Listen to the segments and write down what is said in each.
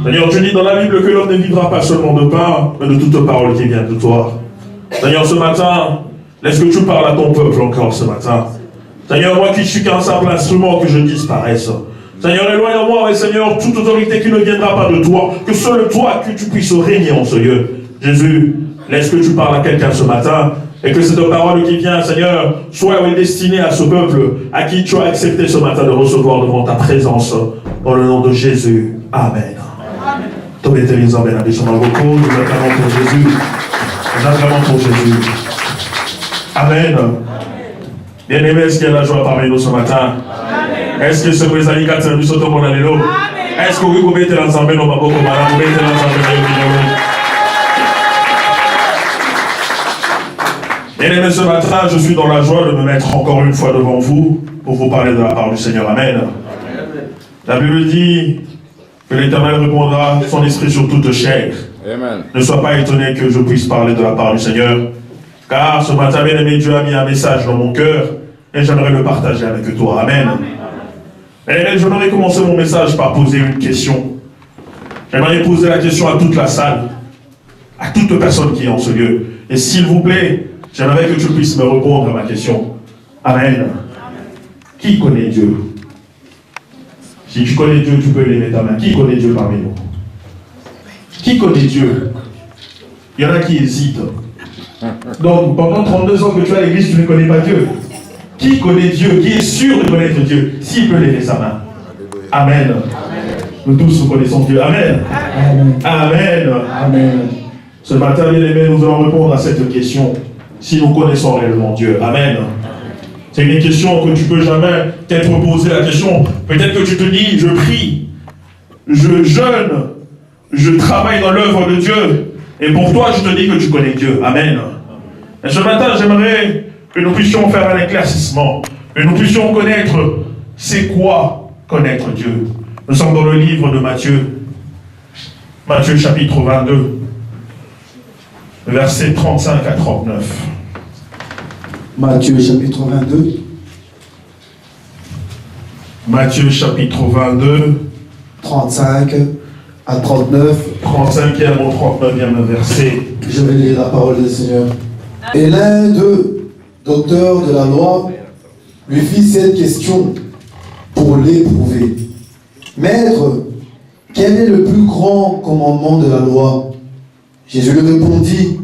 Seigneur, tu dis dans la Bible que l'homme ne vivra pas seulement de pain, mais de toute parole qui vient de toi. Seigneur, ce matin, laisse que tu parles à ton peuple encore ce matin. Seigneur, moi qui suis qu'un simple instrument, que je disparaisse. Seigneur, éloigne-moi, Seigneur, toute autorité qui ne viendra pas de toi, que seul toi, que tu puisses régner en ce lieu. Jésus, laisse que tu parles à quelqu'un ce matin, et que cette parole qui vient, Seigneur, soit destinée à ce peuple à qui tu as accepté ce matin de recevoir devant ta présence, dans le nom de Jésus. Amen. Nous acclamons pour Jésus. Nous acclamons pour Jésus. Amen. Bien-aimé, est-ce qu'il y a la joie parmi nous ce matin? Est-ce que ce président a servi sur ton bon allélo? Est-ce que vous pouvez être ensemble? Nous pouvons être ensemble. Bien-aimé, ce matin, je suis dans la joie de me mettre encore une fois devant vous pour vous parler de la part du Seigneur. Amen. La Bible dit que l'Éternel répondra son esprit sur toute chair. Amen. Ne sois pas étonné que je puisse parler de la part du Seigneur, car ce matin, bien-aimé, Dieu a mis un message dans mon cœur et j'aimerais le partager avec toi. Amen. Et j'aimerais commencer mon message par poser une question. J'aimerais poser la question à toute la salle, à toute personne qui est en ce lieu. Et s'il vous plaît, j'aimerais que tu puisses me répondre à ma question. Amen. Qui connaît Dieu? Si tu connais Dieu, tu peux lever ta main. Qui connaît Dieu parmi nous? Qui connaît Dieu? Il y en a qui hésitent. Donc, pendant 32 ans que tu es à l'église, tu ne connais pas Dieu. Qui connaît Dieu? Qui est sûr de connaître Dieu? S'il peut lever sa main. Amen. Nous tous nous connaissons Dieu. Amen. Amen. Amen. Ce matin, bien aimé, nous allons répondre à cette question. Si nous connaissons réellement Dieu. Amen. C'est une question que tu ne peux jamais t'être posée la question. Peut-être que tu te dis, je prie, je jeûne, je travaille dans l'œuvre de Dieu. Et pour toi, je te dis que tu connais Dieu. Amen. Et ce matin, j'aimerais que nous puissions faire un éclaircissement. Que nous puissions connaître, c'est quoi connaître Dieu. Nous sommes dans le livre de Matthieu. Matthieu chapitre 22. Versets 35 à 39. Matthieu chapitre 22. Matthieu chapitre 22. 35 à 39. 35e au 39e verset. Je vais lire la parole du Seigneur. Et l'un d'eux, docteur de la loi, lui fit cette question pour l'éprouver. Maître, quel est le plus grand commandement de la loi? Jésus lui répondit,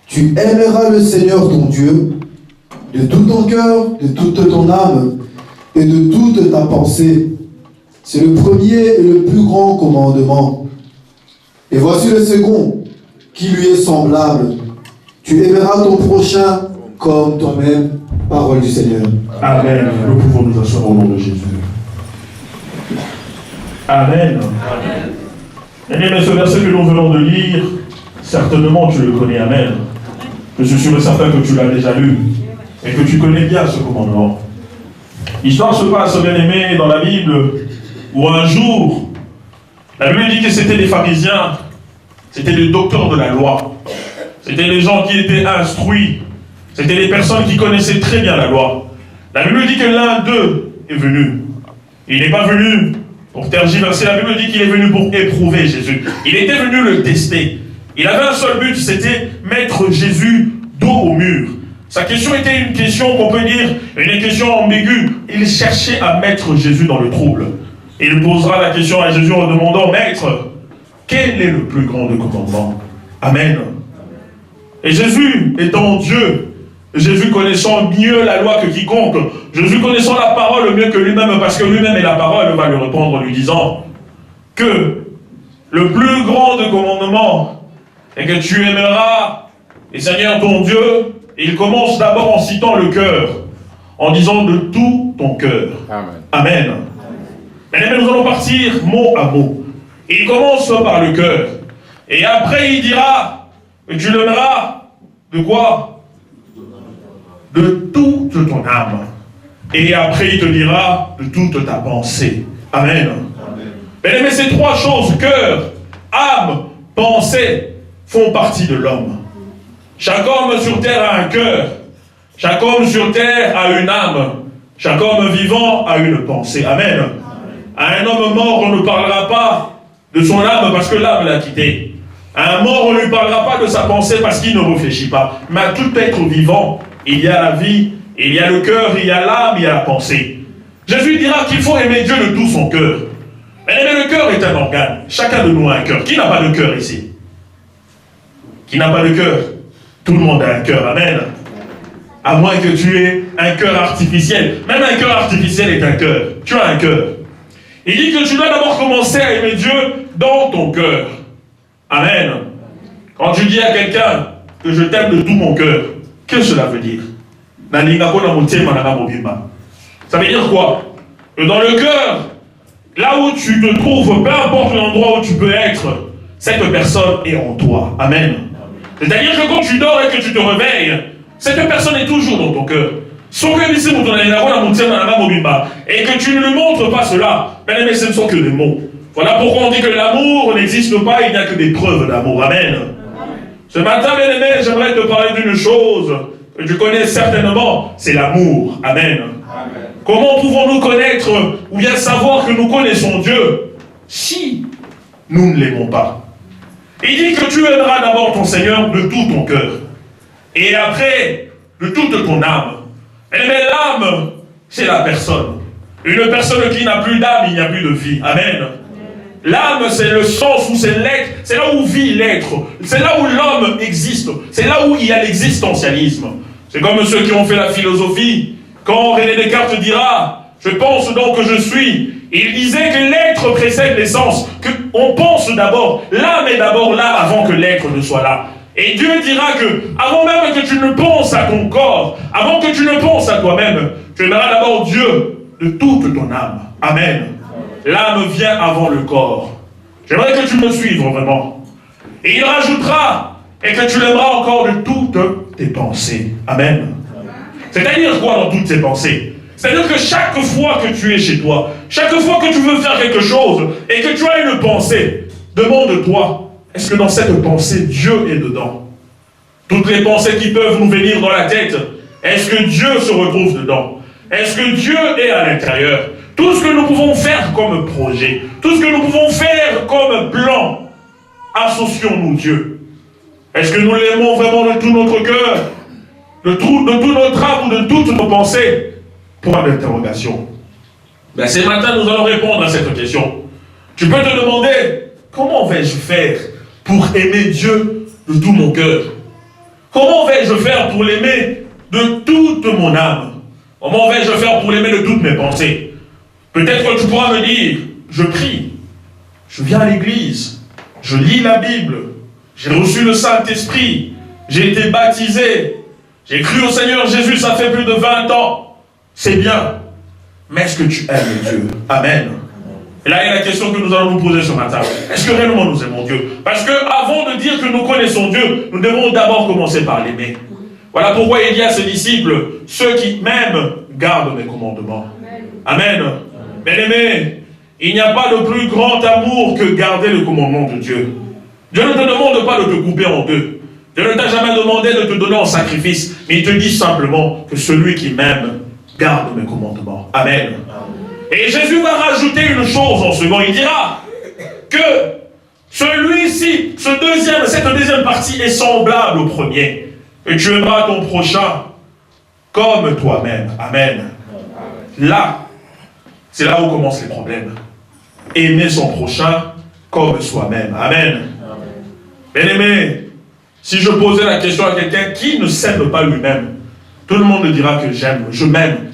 tu aimeras le Seigneur ton Dieu de tout ton cœur, de toute ton âme et de toute ta pensée. C'est le premier et le plus grand commandement. Et voici le second, qui lui est semblable. Tu aimeras ton prochain comme toi-même. Parole du Seigneur. Amen. Nous pouvons nous asseoir au nom de Jésus. Amen. Mais ce verset que nous venons de lire, certainement tu le connais. Amen. Je suis sûr et certain que tu l'as déjà lu et que tu connais bien ce commandement. L'histoire se passe, bien aimé, dans la Bible, où un jour, la Bible dit que c'était des pharisiens, c'était des docteurs de la loi, c'était les gens qui étaient instruits, c'était les personnes qui connaissaient très bien la loi. La Bible dit que l'un d'eux est venu Il n'est pas venu pour tergiverser. La Bible dit qu'il est venu pour éprouver Jésus. Il était venu le tester. Il avait un seul but, c'était mettre Jésus dos au mur. Sa question était une question qu'on peut dire, une question ambiguë. Il cherchait à mettre Jésus dans le trouble. Il posera la question à Jésus en demandant, Maître, quel est le plus grand des commandements? Amen. Et Jésus étant Dieu, Jésus connaissant mieux la loi que quiconque, Jésus connaissant la parole mieux que lui-même, parce que lui-même est la parole, va lui répondre en lui disant que le plus grand des commandements est que tu aimeras le Seigneur ton Dieu. Et il commence d'abord en citant le cœur, en disant de tout ton cœur. Amen. Amen. Maintenant, nous allons partir mot à mot. Il commence par le cœur. Et après, il dira que tu l'aimeras de quoi? De toute ton âme. Et après, il te dira de toute ta pensée. Amen. Amen. Mais ces trois choses, cœur, âme, pensée, font partie de l'homme. Chaque homme sur terre a un cœur. Chaque homme sur terre a une âme. Chaque homme vivant a une pensée. Amen. À un homme mort, on ne parlera pas de son âme parce que l'âme l'a quitté. À un mort, on ne lui parlera pas de sa pensée parce qu'il ne réfléchit pas. Mais à tout être vivant, il y a la vie, il y a le cœur, il y a l'âme, il y a la pensée. Jésus dira qu'il faut aimer Dieu de tout son cœur. Mais le cœur est un organe. Chacun de nous a un cœur. Qui n'a pas de cœur ici? Qui n'a pas de cœur? Tout le monde a un cœur, amen. À moins que tu aies un cœur artificiel. Même un cœur artificiel est un cœur. Tu as un cœur. Il dit que tu dois d'abord commencer à aimer Dieu dans ton cœur. Amen. Quand tu dis à quelqu'un que je t'aime de tout mon cœur, qu'est-ce que cela veut dire? Ça veut dire quoi? Que dans le cœur, là où tu te trouves, peu importe l'endroit où tu peux être, cette personne est en toi. Amen. C'est-à-dire que quand tu dors et que tu te réveilles, cette personne est toujours dans ton cœur. Et que tu ne lui montres pas cela, mais ce ne sont que des mots. Voilà pourquoi on dit que l'amour n'existe pas, il n'y a que des preuves d'amour. Amen. Ce matin, bien-aimé, j'aimerais te parler d'une chose que tu connais certainement, c'est l'amour. Amen. Amen. Comment pouvons-nous connaître ou bien savoir que nous connaissons Dieu si nous ne l'aimons pas? Il dit que tu aimeras d'abord ton Seigneur de tout ton cœur. Et après, de toute ton âme. Mais l'âme, c'est la personne. Une personne qui n'a plus d'âme, il n'y a plus de vie. Amen. L'âme, c'est le sens où c'est l'être. C'est là où vit l'être. C'est là où l'homme existe. C'est là où il y a l'existentialisme. C'est comme ceux qui ont fait la philosophie. Quand René Descartes dira « Je pense donc que je suis », il disait que l'être précède l'essence, qu'on pense d'abord, l'âme est d'abord là avant que l'être ne soit là. Et Dieu dira que, avant même que tu ne penses à ton corps, avant que tu ne penses à toi-même, tu aimeras d'abord Dieu de toute ton âme. Amen. L'âme vient avant le corps. J'aimerais que tu me suives vraiment. Et il rajoutera, et que tu l'aimeras encore de toutes tes pensées. Amen. C'est-à-dire quoi dans toutes tes pensées? C'est-à-dire que chaque fois que tu es chez toi, chaque fois que tu veux faire quelque chose et que tu as une pensée, demande-toi, est-ce que dans cette pensée, Dieu est dedans? Toutes les pensées qui peuvent nous venir dans la tête, est-ce que Dieu se retrouve dedans? Est-ce que Dieu est à l'intérieur? Tout ce que nous pouvons faire comme projet, tout ce que nous pouvons faire comme plan, associons-nous Dieu. Est-ce que nous l'aimons vraiment de tout notre cœur, de tout notre âme ou de toutes nos pensées? Point d'interrogation. Ben, ce matin, nous allons répondre à cette question. Tu peux te demander, comment vais-je faire pour aimer Dieu de tout mon cœur? Comment vais-je faire pour l'aimer de toute mon âme? Comment vais-je faire pour l'aimer de toutes mes pensées? Peut-être que tu pourras me dire, je prie, je viens à l'église, je lis la Bible, j'ai reçu le Saint-Esprit, j'ai été baptisé, j'ai cru au Seigneur Jésus, ça fait plus de 20 ans. C'est bien, mais est-ce que tu aimes Dieu? Amen. Et là, il y a la question que nous allons nous poser ce matin. Est-ce que réellement nous aimons Dieu? Parce que avant de dire que nous connaissons Dieu, nous devons d'abord commencer par l'aimer. Voilà pourquoi il dit à ses disciples, ceux qui m'aiment gardent mes commandements. Amen. Bien-aimé, il n'y a pas de plus grand amour que garder le commandement de Dieu. Dieu ne te demande pas de te couper en deux. Dieu ne t'a jamais demandé de te donner en sacrifice, mais il te dit simplement que celui qui m'aime garde mes commandements. Amen. Et Jésus va rajouter une chose en second. Il dira que celui-ci, cette deuxième partie est semblable au premier. Et tu aimeras ton prochain comme toi-même. Amen. Là, c'est là où commencent les problèmes. Aimer son prochain comme soi-même. Amen. Bien-aimé, si je posais la question à quelqu'un qui ne s'aime pas lui-même, tout le monde dira que j'aime, je m'aime.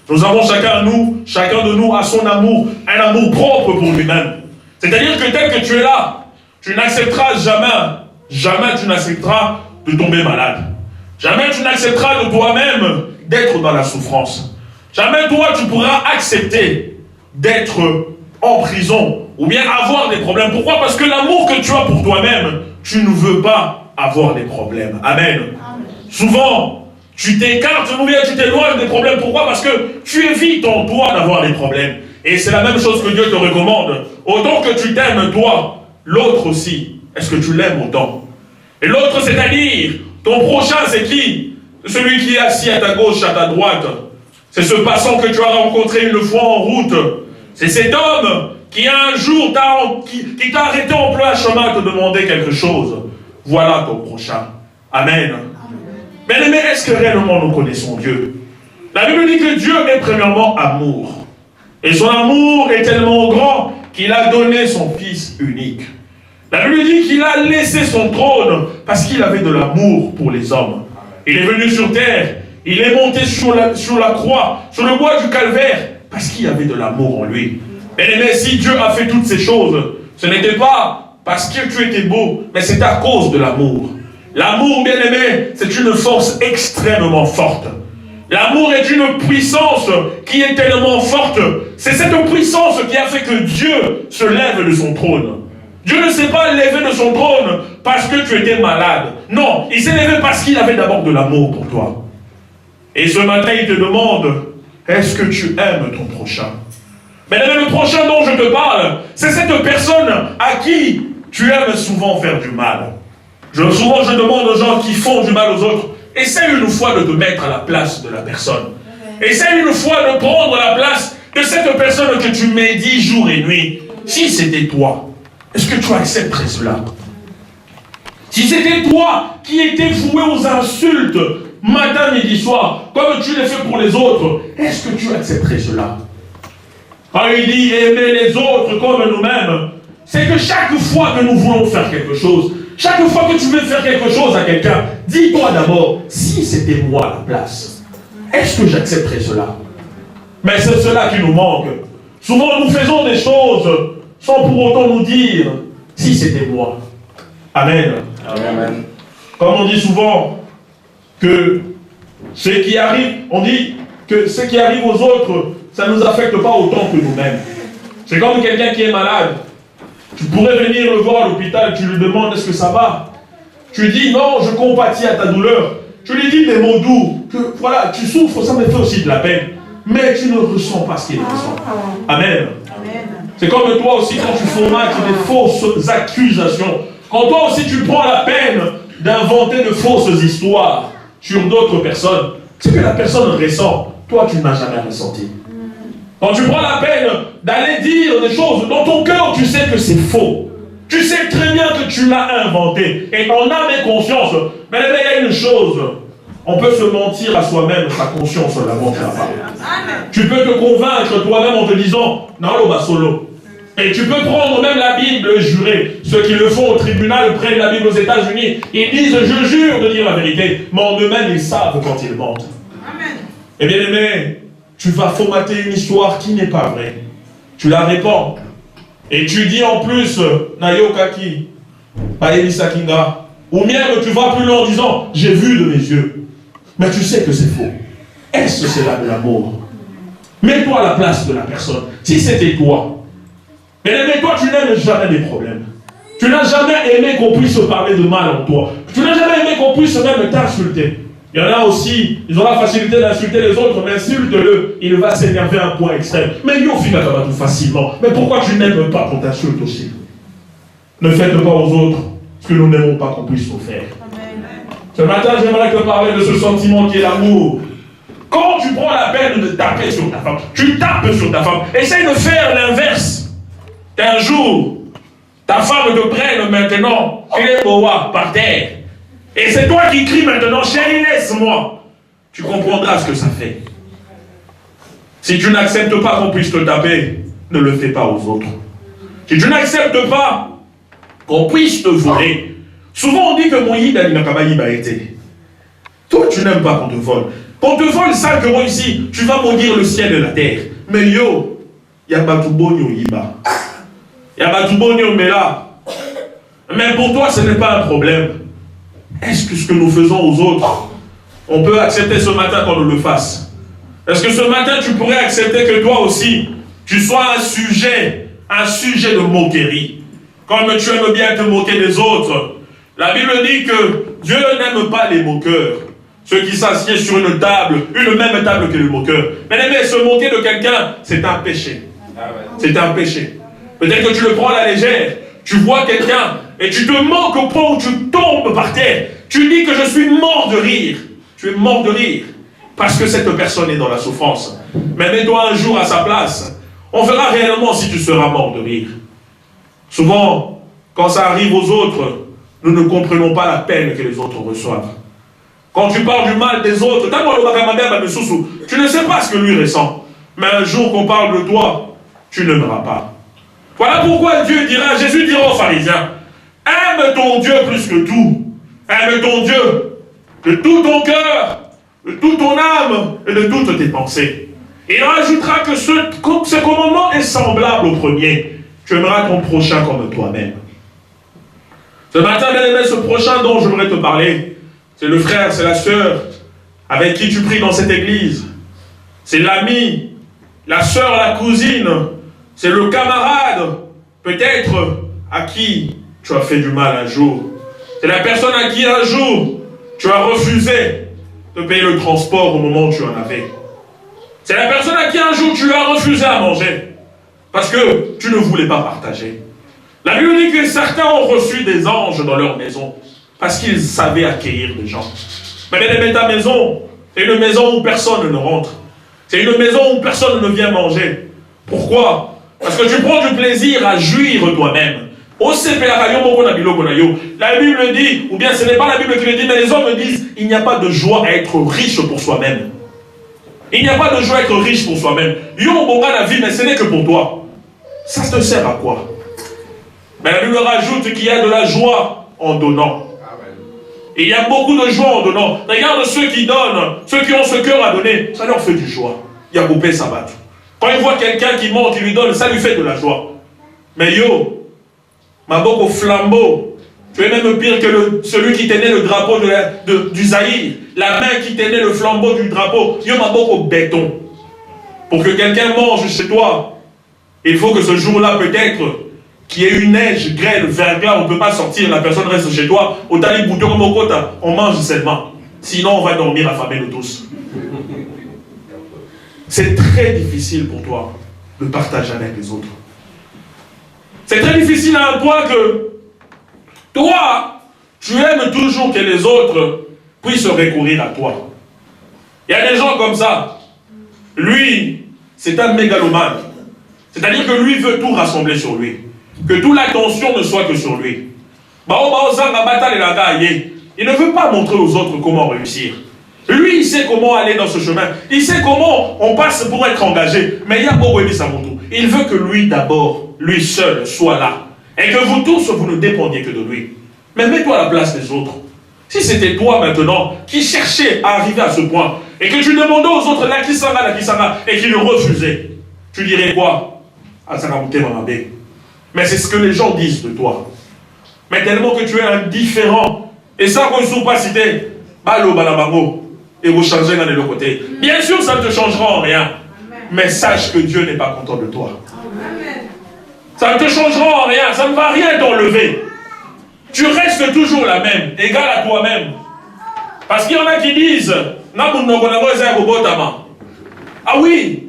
Nous avons chacun de nous a son amour, un amour propre pour lui-même. C'est-à-dire que tel que tu es là, tu n'accepteras jamais tu n'accepteras de tomber malade. Jamais tu n'accepteras de toi-même d'être dans la souffrance. Jamais toi tu pourras accepter d'être en prison ou bien avoir des problèmes. Pourquoi? Parce que l'amour que tu as pour toi-même, tu ne veux pas avoir des problèmes. Amen. Souvent, tu t'écartes ou bien tu t'éloignes des problèmes. Pourquoi? Parce que tu évites en toi d'avoir des problèmes. Et c'est la même chose que Dieu te recommande. Autant que tu t'aimes toi, l'autre aussi. Est-ce que tu l'aimes autant? Et l'autre, c'est-à-dire, ton prochain, c'est qui? Celui qui est assis à ta gauche, à ta droite. C'est ce passant que tu as rencontré une fois en route. C'est cet homme qui un jour qui t'a arrêté en plein chemin te demander quelque chose. Voilà ton prochain. Amen. Mais est-ce que réellement nous connaissons Dieu? La Bible dit que Dieu est premièrement amour. Et son amour est tellement grand qu'il a donné son Fils unique. La Bible dit qu'il a laissé son trône parce qu'il avait de l'amour pour les hommes. Il est venu sur terre, il est monté sur la croix, sur le bois du calvaire, parce qu'il y avait de l'amour en lui. Mais si Dieu a fait toutes ces choses, ce n'était pas parce que tu étais beau, mais c'est à cause de l'amour. L'amour, bien-aimé, c'est une force extrêmement forte. L'amour est une puissance qui est tellement forte. C'est cette puissance qui a fait que Dieu se lève de son trône. Dieu ne s'est pas levé de son trône parce que tu étais malade. Non, il s'est levé parce qu'il avait d'abord de l'amour pour toi. Et ce matin, il te demande, est-ce que tu aimes ton prochain? Mais le prochain dont je te parle, c'est cette personne à qui tu aimes souvent faire du mal. Souvent, je demande aux gens qui font du mal aux autres, essaie une fois de te mettre à la place de la personne. Essaie une fois de prendre la place de cette personne que tu médites jour et nuit. Si c'était toi, est-ce que tu accepterais cela? Si c'était toi qui étais voué aux insultes, matin, midi, soir, comme tu les fais pour les autres, est-ce que tu accepterais cela? Quand il dit aimer les autres comme nous-mêmes, c'est que chaque fois que nous voulons faire quelque chose, chaque fois que tu veux faire quelque chose à quelqu'un, dis-toi d'abord, si c'était moi à la place, est-ce que j'accepterais cela? Mais c'est cela qui nous manque. Souvent nous faisons des choses sans pour autant nous dire, si c'était moi. Amen. Amen. Comme on dit souvent, que ce qui arrive, on dit que ce qui arrive aux autres, ça ne nous affecte pas autant que nous-mêmes. C'est comme quelqu'un qui est malade. Tu pourrais venir le voir à l'hôpital, tu lui demandes est-ce que ça va? Tu dis non, je compatis à ta douleur. Tu lui dis des mots doux, que voilà, tu souffres, ça me fait aussi de la peine. Mais tu ne ressens pas ce qu'il ressent. Amen. C'est comme toi aussi quand tu fourmailles des fausses accusations. Quand toi aussi tu prends la peine d'inventer de fausses histoires sur d'autres personnes, c'est que la personne ressent, toi tu n'as jamais ressenti. Quand tu prends la peine d'aller dire des choses dans ton cœur, tu sais que c'est faux. Tu sais très bien que tu l'as inventé. Et en âme et conscience, mais il y a une chose, on peut se mentir à soi-même, sa conscience ne la mentira pas. Tu peux te convaincre toi-même en te disant, non, l'homme solo. Et tu peux prendre même la Bible et jurer. Ceux qui le font au tribunal prennent la Bible aux États-Unis. Ils disent, je jure de dire la vérité. Mais en eux-mêmes, ils savent quand ils mentent. Amen. Eh bien aimé, tu vas formater une histoire qui n'est pas vraie. Tu la répands. Et tu dis en plus, Nayokaki, Paelisa Kinga. Ou même tu vas plus loin en disant, j'ai vu de mes yeux. Mais tu sais que c'est faux. Est-ce que c'est là de l'amour? Mets-toi à la place de la personne. Si c'était toi, mais toi, tu n'aimes jamais des problèmes. Tu n'as jamais aimé qu'on puisse parler de mal en toi. Tu n'as jamais aimé qu'on puisse même t'insulter. Il y en a aussi, ils ont la facilité d'insulter les autres, mais insulte-le, il va s'énerver à un point extrême. Mais il finit tout facilement. Mais pourquoi tu n'aimes pas qu'on t'insulte aussi? Ne faites pas aux autres ce que nous n'aimons pas qu'on puisse nous faire. Ce matin, j'aimerais te parler de ce sentiment qui est l'amour. Quand tu prends la peine de taper sur ta femme. Tu tapes sur ta femme. Essaye de faire l'inverse. Qu'un jour, ta femme te prenne maintenant, tu es boa par terre. Et c'est toi qui cries maintenant, chérie, laisse-moi. Tu comprendras ce que ça fait. Si tu n'acceptes pas qu'on puisse te taper, ne le fais pas aux autres. Si tu n'acceptes pas qu'on puisse te voler, souvent on dit que mon yid a été. Toi, tu n'aimes pas qu'on te vole. Qu'on te vole simplement ici, tu vas maudire le ciel et la terre. Mais yo, il y a Batubonio Yiba. Il y a Batubonio Mela. Mais pour toi, ce n'est pas un problème. Est-ce que ce que nous faisons aux autres, on peut accepter ce matin qu'on le fasse? Est-ce que ce matin, tu pourrais accepter que toi aussi, tu sois un sujet de moquerie? Comme tu aimes bien te moquer des autres. La Bible dit que Dieu n'aime pas les moqueurs. Ceux qui s'assiedent sur une table, une même table que le moqueur. Mais se moquer de quelqu'un, c'est un péché. C'est un péché. Peut-être que tu le prends à la légère. Tu vois quelqu'un et tu te moques au point où tu tombes par terre. Tu dis que je suis mort de rire. Tu es mort de rire. Parce que cette personne est dans la souffrance. Mais mets-toi un jour à sa place. On verra réellement si tu seras mort de rire. Souvent, quand ça arrive aux autres, nous ne comprenons pas la peine que les autres reçoivent. Quand tu parles du mal des autres, tu ne sais pas ce que lui ressent. Mais un jour qu'on parle de toi, tu n'aimeras pas. Voilà pourquoi Jésus dira aux pharisiens, aime ton Dieu plus que tout. Aime ton Dieu de tout ton cœur, de toute ton âme et de toutes tes pensées. Et il rajoutera que ce commandement est semblable au premier. Tu aimeras ton prochain comme toi-même. Ce matin, bien aimé, ce prochain dont je voudrais te parler, c'est le frère, c'est la sœur avec qui tu pries dans cette église. C'est l'ami, la sœur, la cousine, c'est le camarade, peut-être à qui tu as fait du mal un jour. C'est la personne à qui un jour tu as refusé de payer le transport au moment où tu en avais. C'est la personne à qui un jour tu as refusé à manger parce que tu ne voulais pas partager. La Bible dit que certains ont reçu des anges dans leur maison parce qu'ils savaient accueillir des gens. Mais bien aimé, ta maison, c'est une maison où personne ne rentre. C'est une maison où personne ne vient manger. Pourquoi? Parce que tu prends du plaisir à jouir toi-même. La Bible dit, ou bien ce n'est pas la Bible qui le dit, mais les hommes disent, il n'y a pas de joie à être riche pour soi-même. Il n'y a pas de joie à être riche pour soi-même. La vie, mais ce n'est que pour toi. Ça te sert à quoi? Mais la Bible rajoute qu'il y a de la joie en donnant. Et il y a beaucoup de joie en donnant. Regarde ceux qui donnent, ceux qui ont ce cœur à donner, ça leur fait du joie. Il y a beaucoup de sabbat. Quand ils voient quelqu'un qui monte, qui lui donne, ça lui fait de la joie. Mais yo, ma boque au flambeau, tu es même pire que celui qui tenait le drapeau du Zaïre, la main qui tenait le flambeau du drapeau. Yo, ma boque au béton. Pour que quelqu'un mange chez toi, il faut que ce jour-là, peut-être, qu'il y ait une neige, grêle, verglas, on ne peut pas sortir, la personne reste chez toi, au tali bouton comme au quota, on mange seulement. Sinon, on va dormir affamés de tous. C'est très difficile pour toi de partager avec les autres. C'est très difficile à un point que toi, tu aimes toujours que les autres puissent recourir à toi. Il y a des gens comme ça. Lui, c'est un mégalomane. C'est-à-dire que lui veut tout rassembler sur lui. Que toute l'attention ne soit que sur lui. Il ne veut pas montrer aux autres comment réussir. Lui, il sait comment aller dans ce chemin. Il sait comment on passe pour être engagé. Mais il y a Bobo Samoto. Il veut que lui d'abord, lui seul, soit là. Et que vous tous, vous ne dépendiez que de lui. Mais mets-toi à la place des autres. Si c'était toi maintenant qui cherchais à arriver à ce point, et que tu demandais aux autres, la Kisanga, et qu'ils le refusaient, tu dirais quoi? Mais c'est ce que les gens disent de toi. Mais tellement que tu es indifférent. Et ça, qu'on ne soit pas cité, balo balabango. Et vous changez l'un de l'autre côté. Bien sûr, ça ne te changera en rien. Mais sache que Dieu n'est pas content de toi. Ça ne te changera en rien. Ça ne va rien t'enlever. Tu restes toujours la même, égal à toi-même. Parce qu'il y en a qui disent, ah oui,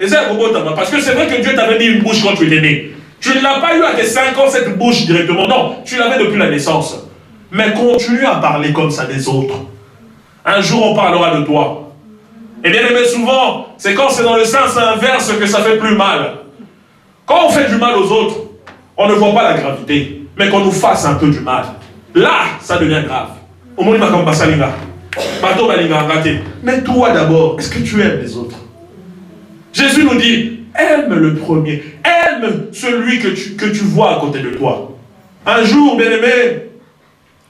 parce que c'est vrai que Dieu t'avait mis une bouche quand tu étais né. Tu ne l'as pas eu à tes 5 ans, cette bouche directement. Non, tu l'avais depuis la naissance. Mais continue à parler comme ça des autres. Un jour, on parlera de toi. Et bien aimé, souvent, c'est quand c'est dans le sens inverse que ça fait plus mal. Quand on fait du mal aux autres, on ne voit pas la gravité. Mais qu'on nous fasse un peu du mal, là, ça devient grave. Au moins, il m'a comme Bassalinga. Bateau Balinga raté. Mais toi d'abord, est-ce que tu aimes les autres? Jésus nous dit, aime le premier. Aime celui que tu vois à côté de toi. Un jour, bien aimé,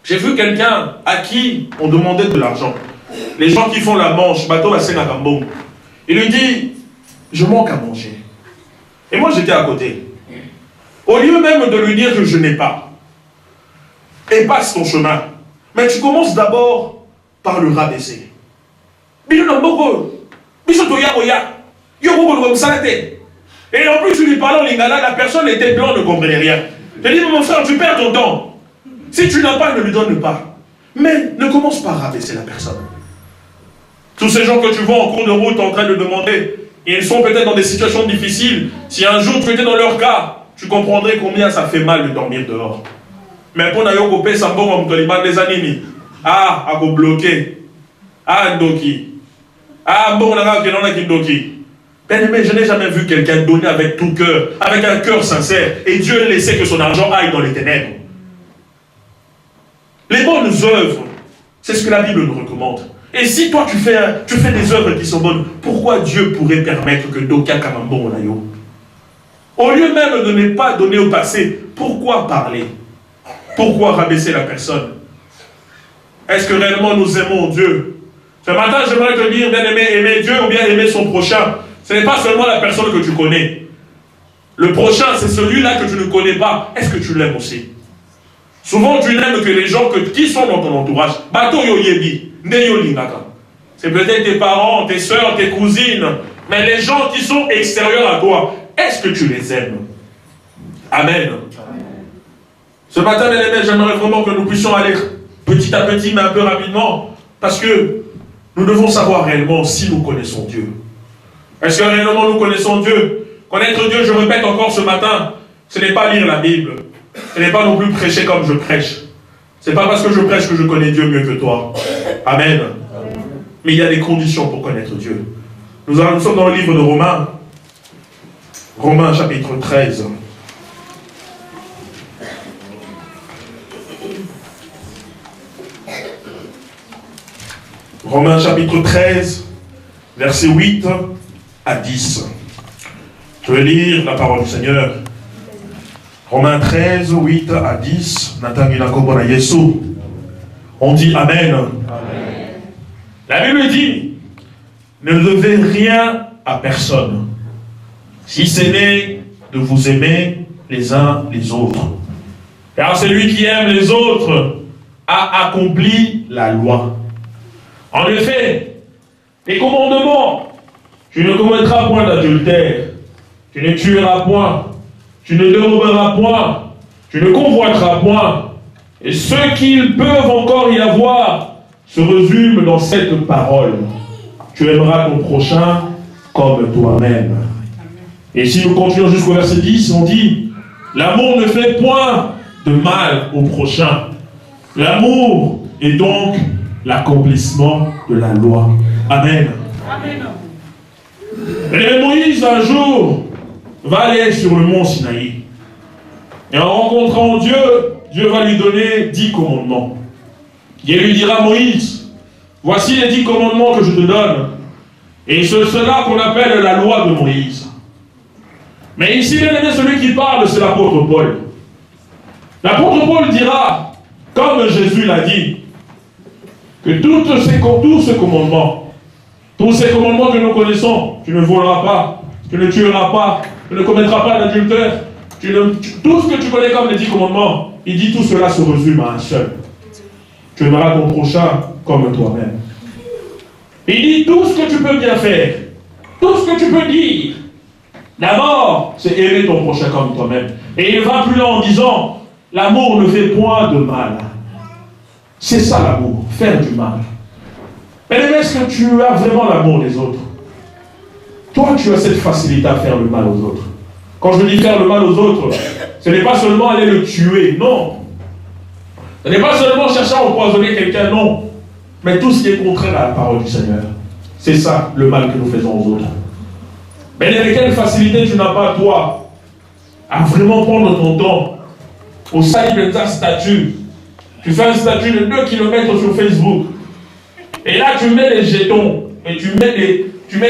j'ai vu quelqu'un à qui on demandait de l'argent. Les gens qui font la manche, bateau Bassenga Kambong. Il lui dit, je manque à manger. Et moi, j'étais à côté. Au lieu même de lui dire que je n'ai pas, et passe ton chemin, mais tu commences d'abord par le rabaisser. Et en plus, tu lui parles en lingala, la personne était blanche, ne comprenait rien. Je dis, mon frère, tu perds ton temps. Si tu n'as pas, ne lui donne pas. Mais ne commence pas à rabaisser la personne. Tous ces gens que tu vois en cours de route en train de demander, ils sont peut-être dans des situations difficiles. Si un jour tu étais dans leur cas, tu comprendrais combien ça fait mal de dormir dehors. Mais pour n'avoir coupé, ça me des animés. Ah, à vous bloquer. Ah, Ndoki. Ah, bon, on a Ndoki. Mais je n'ai jamais vu quelqu'un donner avec tout cœur, avec un cœur sincère, et Dieu laissait que son argent aille dans les ténèbres. Les bonnes œuvres, c'est ce que la Bible nous recommande. Et si toi tu fais des œuvres qui sont bonnes, pourquoi Dieu pourrait permettre que d'aucun Kamambon Olayo? Au lieu même de ne pas donner au passé, pourquoi parler? Pourquoi rabaisser la personne? Est-ce que réellement nous aimons Dieu? Ce matin, j'aimerais te dire, bien aimé, aimer Dieu ou bien aimer son prochain. Ce n'est pas seulement la personne que tu connais. Le prochain, c'est celui-là que tu ne connais pas. Est-ce que tu l'aimes aussi? Souvent, tu n'aimes que les gens qui sont dans ton entourage. Bato yo yebi, ne yo lingaka. C'est peut-être tes parents, tes soeurs, tes cousines, mais les gens qui sont extérieurs à toi, est-ce que tu les aimes? Amen. Ce matin, mes amis, j'aimerais vraiment que nous puissions aller petit à petit, mais un peu rapidement, parce que nous devons savoir réellement si nous connaissons Dieu. Est-ce que réellement nous connaissons Dieu? Connaître Dieu, je répète encore ce matin, ce n'est pas lire la Bible. Ce n'est pas non plus prêcher comme je prêche. Ce n'est pas parce que je prêche que je connais Dieu mieux que toi. Amen. Mais il y a des conditions pour connaître Dieu. Nous sommes dans le livre de Romains. Romains chapitre 13. Romains chapitre 13, versets 8 à 10. Je vais lire la parole du Seigneur. Romains 13, 8 à 10. On dit Amen. Amen. La Bible dit, ne devez rien à personne, si ce n'est de vous aimer les uns les autres. Car celui qui aime les autres a accompli la loi. En effet, les commandements, tu ne commettras point d'adultère, tu ne tueras point, tu ne déroberas point, tu ne convoiteras point. Et ce qu'ils peuvent encore y avoir se résume dans cette parole. Tu aimeras ton prochain comme toi-même. Et si nous continuons jusqu'au verset 10, on dit, l'amour ne fait point de mal au prochain. L'amour est donc l'accomplissement de la loi. Amen. Amen. Et Moïse, un jour, va aller sur le mont Sinaï. Et en rencontrant Dieu, Dieu va lui donner 10 commandements. Dieu lui dira, Moïse, voici les 10 commandements que je te donne. Et c'est cela qu'on appelle la loi de Moïse. Mais ici, bien aimé, celui qui parle, c'est l'apôtre Paul. L'apôtre Paul dira, comme Jésus l'a dit, que tous ces commandements que nous connaissons, tu ne voleras pas, tu ne tueras pas, tu ne commettras pas d'adultère, tout ce que tu connais comme les 10 commandements, il dit tout cela se résume à un seul. Tu aimeras ton prochain comme toi-même. Il dit tout ce que tu peux bien faire, tout ce que tu peux dire. D'abord, c'est aimer ton prochain comme toi-même. Et il va plus loin en disant, l'amour ne fait point de mal. C'est ça l'amour, faire du mal. Mais est-ce que tu as vraiment l'amour des autres? Toi, tu as cette facilité à faire le mal aux autres. Quand je dis faire le mal aux autres, ce n'est pas seulement aller le tuer, non. Ce n'est pas seulement chercher à empoisonner quelqu'un, non. Mais tout ce qui est contraire à la parole du Seigneur. C'est ça le mal que nous faisons aux autres. Mais avec quelle facilité tu n'as pas, toi, à vraiment prendre ton temps au sein de ta statut. Tu fais un statut de 2 km sur Facebook. Et là, tu mets des jetons. Et tu mets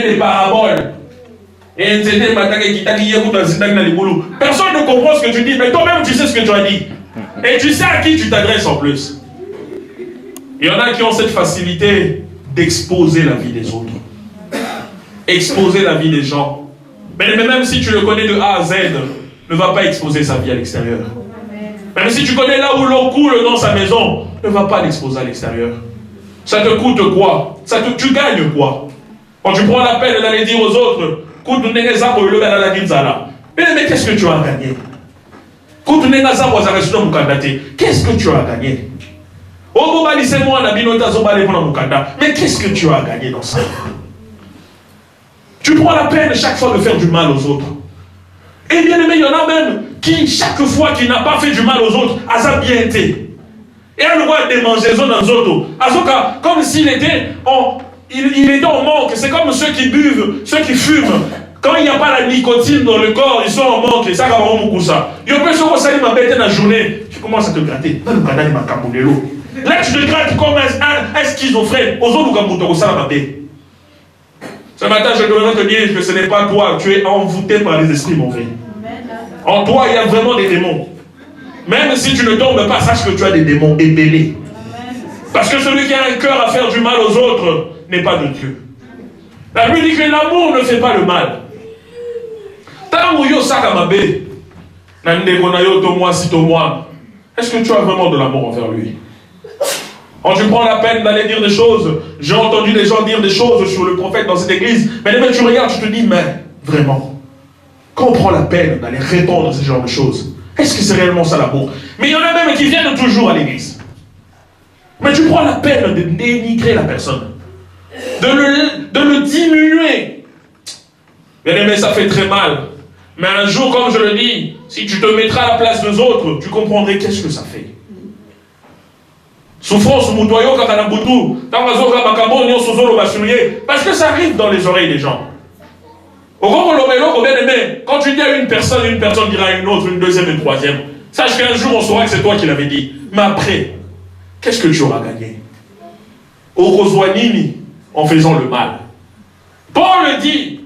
des paraboles. Et personne ne comprend ce que tu dis. Mais toi-même, tu sais ce que tu as dit. Et tu sais à qui tu t'adresses en plus. Il y en a qui ont cette facilité d'exposer la vie des autres. Exposer la vie des gens. Mais même si tu le connais de A à Z, ne va pas exposer sa vie à l'extérieur. Même si tu connais là où l'eau coule dans sa maison, ne va pas l'exposer à l'extérieur. Ça te coûte quoi? Tu gagnes quoi? Quand tu prends la peine d'aller dire aux autres, mais qu'est-ce que tu as gagné? Qu'est-ce que tu as gagné? Mais qu'est-ce que tu as gagné dans ça? Tu prends la peine chaque fois de faire du mal aux autres. Et bien aimé, il y en a même qui, chaque fois qu'il n'a pas fait du mal aux autres, a bien été. Et on le voit des mangeaisons dans les autres. Comme s'il était il était en manque. C'est comme ceux qui buvent, ceux qui fument. Quand il n'y a pas la nicotine dans le corps, ils sont en manque. Et ça, va beaucoup ça. Il y a personne qui s'allume ma bête dans la journée. Tu commences à te gratter. Là, tu te grattes comme un schizophrène. Aux autres, ce matin, je devrais te dire que ce n'est pas toi. Tu es envoûté par les esprits mauvais. En toi, il y a vraiment des démons. Même si tu ne tombes pas, sache que tu as des démons ébellés. Parce que celui qui a un cœur à faire du mal aux autres n'est pas de Dieu. La Bible dit que l'amour ne fait pas le mal. Est-ce que tu as vraiment de l'amour envers lui? Quand tu prends la peine d'aller dire des choses, j'ai entendu des gens dire des choses sur le prophète dans cette église, mais même tu regardes, tu te dis, mais vraiment, quand on prend la peine d'aller répondre à ce genre de choses, est-ce que c'est réellement ça l'amour? Mais il y en a même qui viennent toujours à l'église. Mais tu prends la peine de dénigrer la personne, de le diminuer. Bien aimé, ça fait très mal. Mais un jour, comme je le dis, si tu te mettras à la place des autres, tu comprendrais qu'est-ce que ça fait. Souffrance, moutoyo, kakanabutu, parce que ça arrive dans les oreilles des gens. Quand tu dis à une personne dira à une autre, une deuxième, une troisième. Sache qu'un jour, on saura que c'est toi qui l'avais dit. Mais après, qu'est-ce que tu auras gagné? Orozwanini, en faisant le mal. Paul dit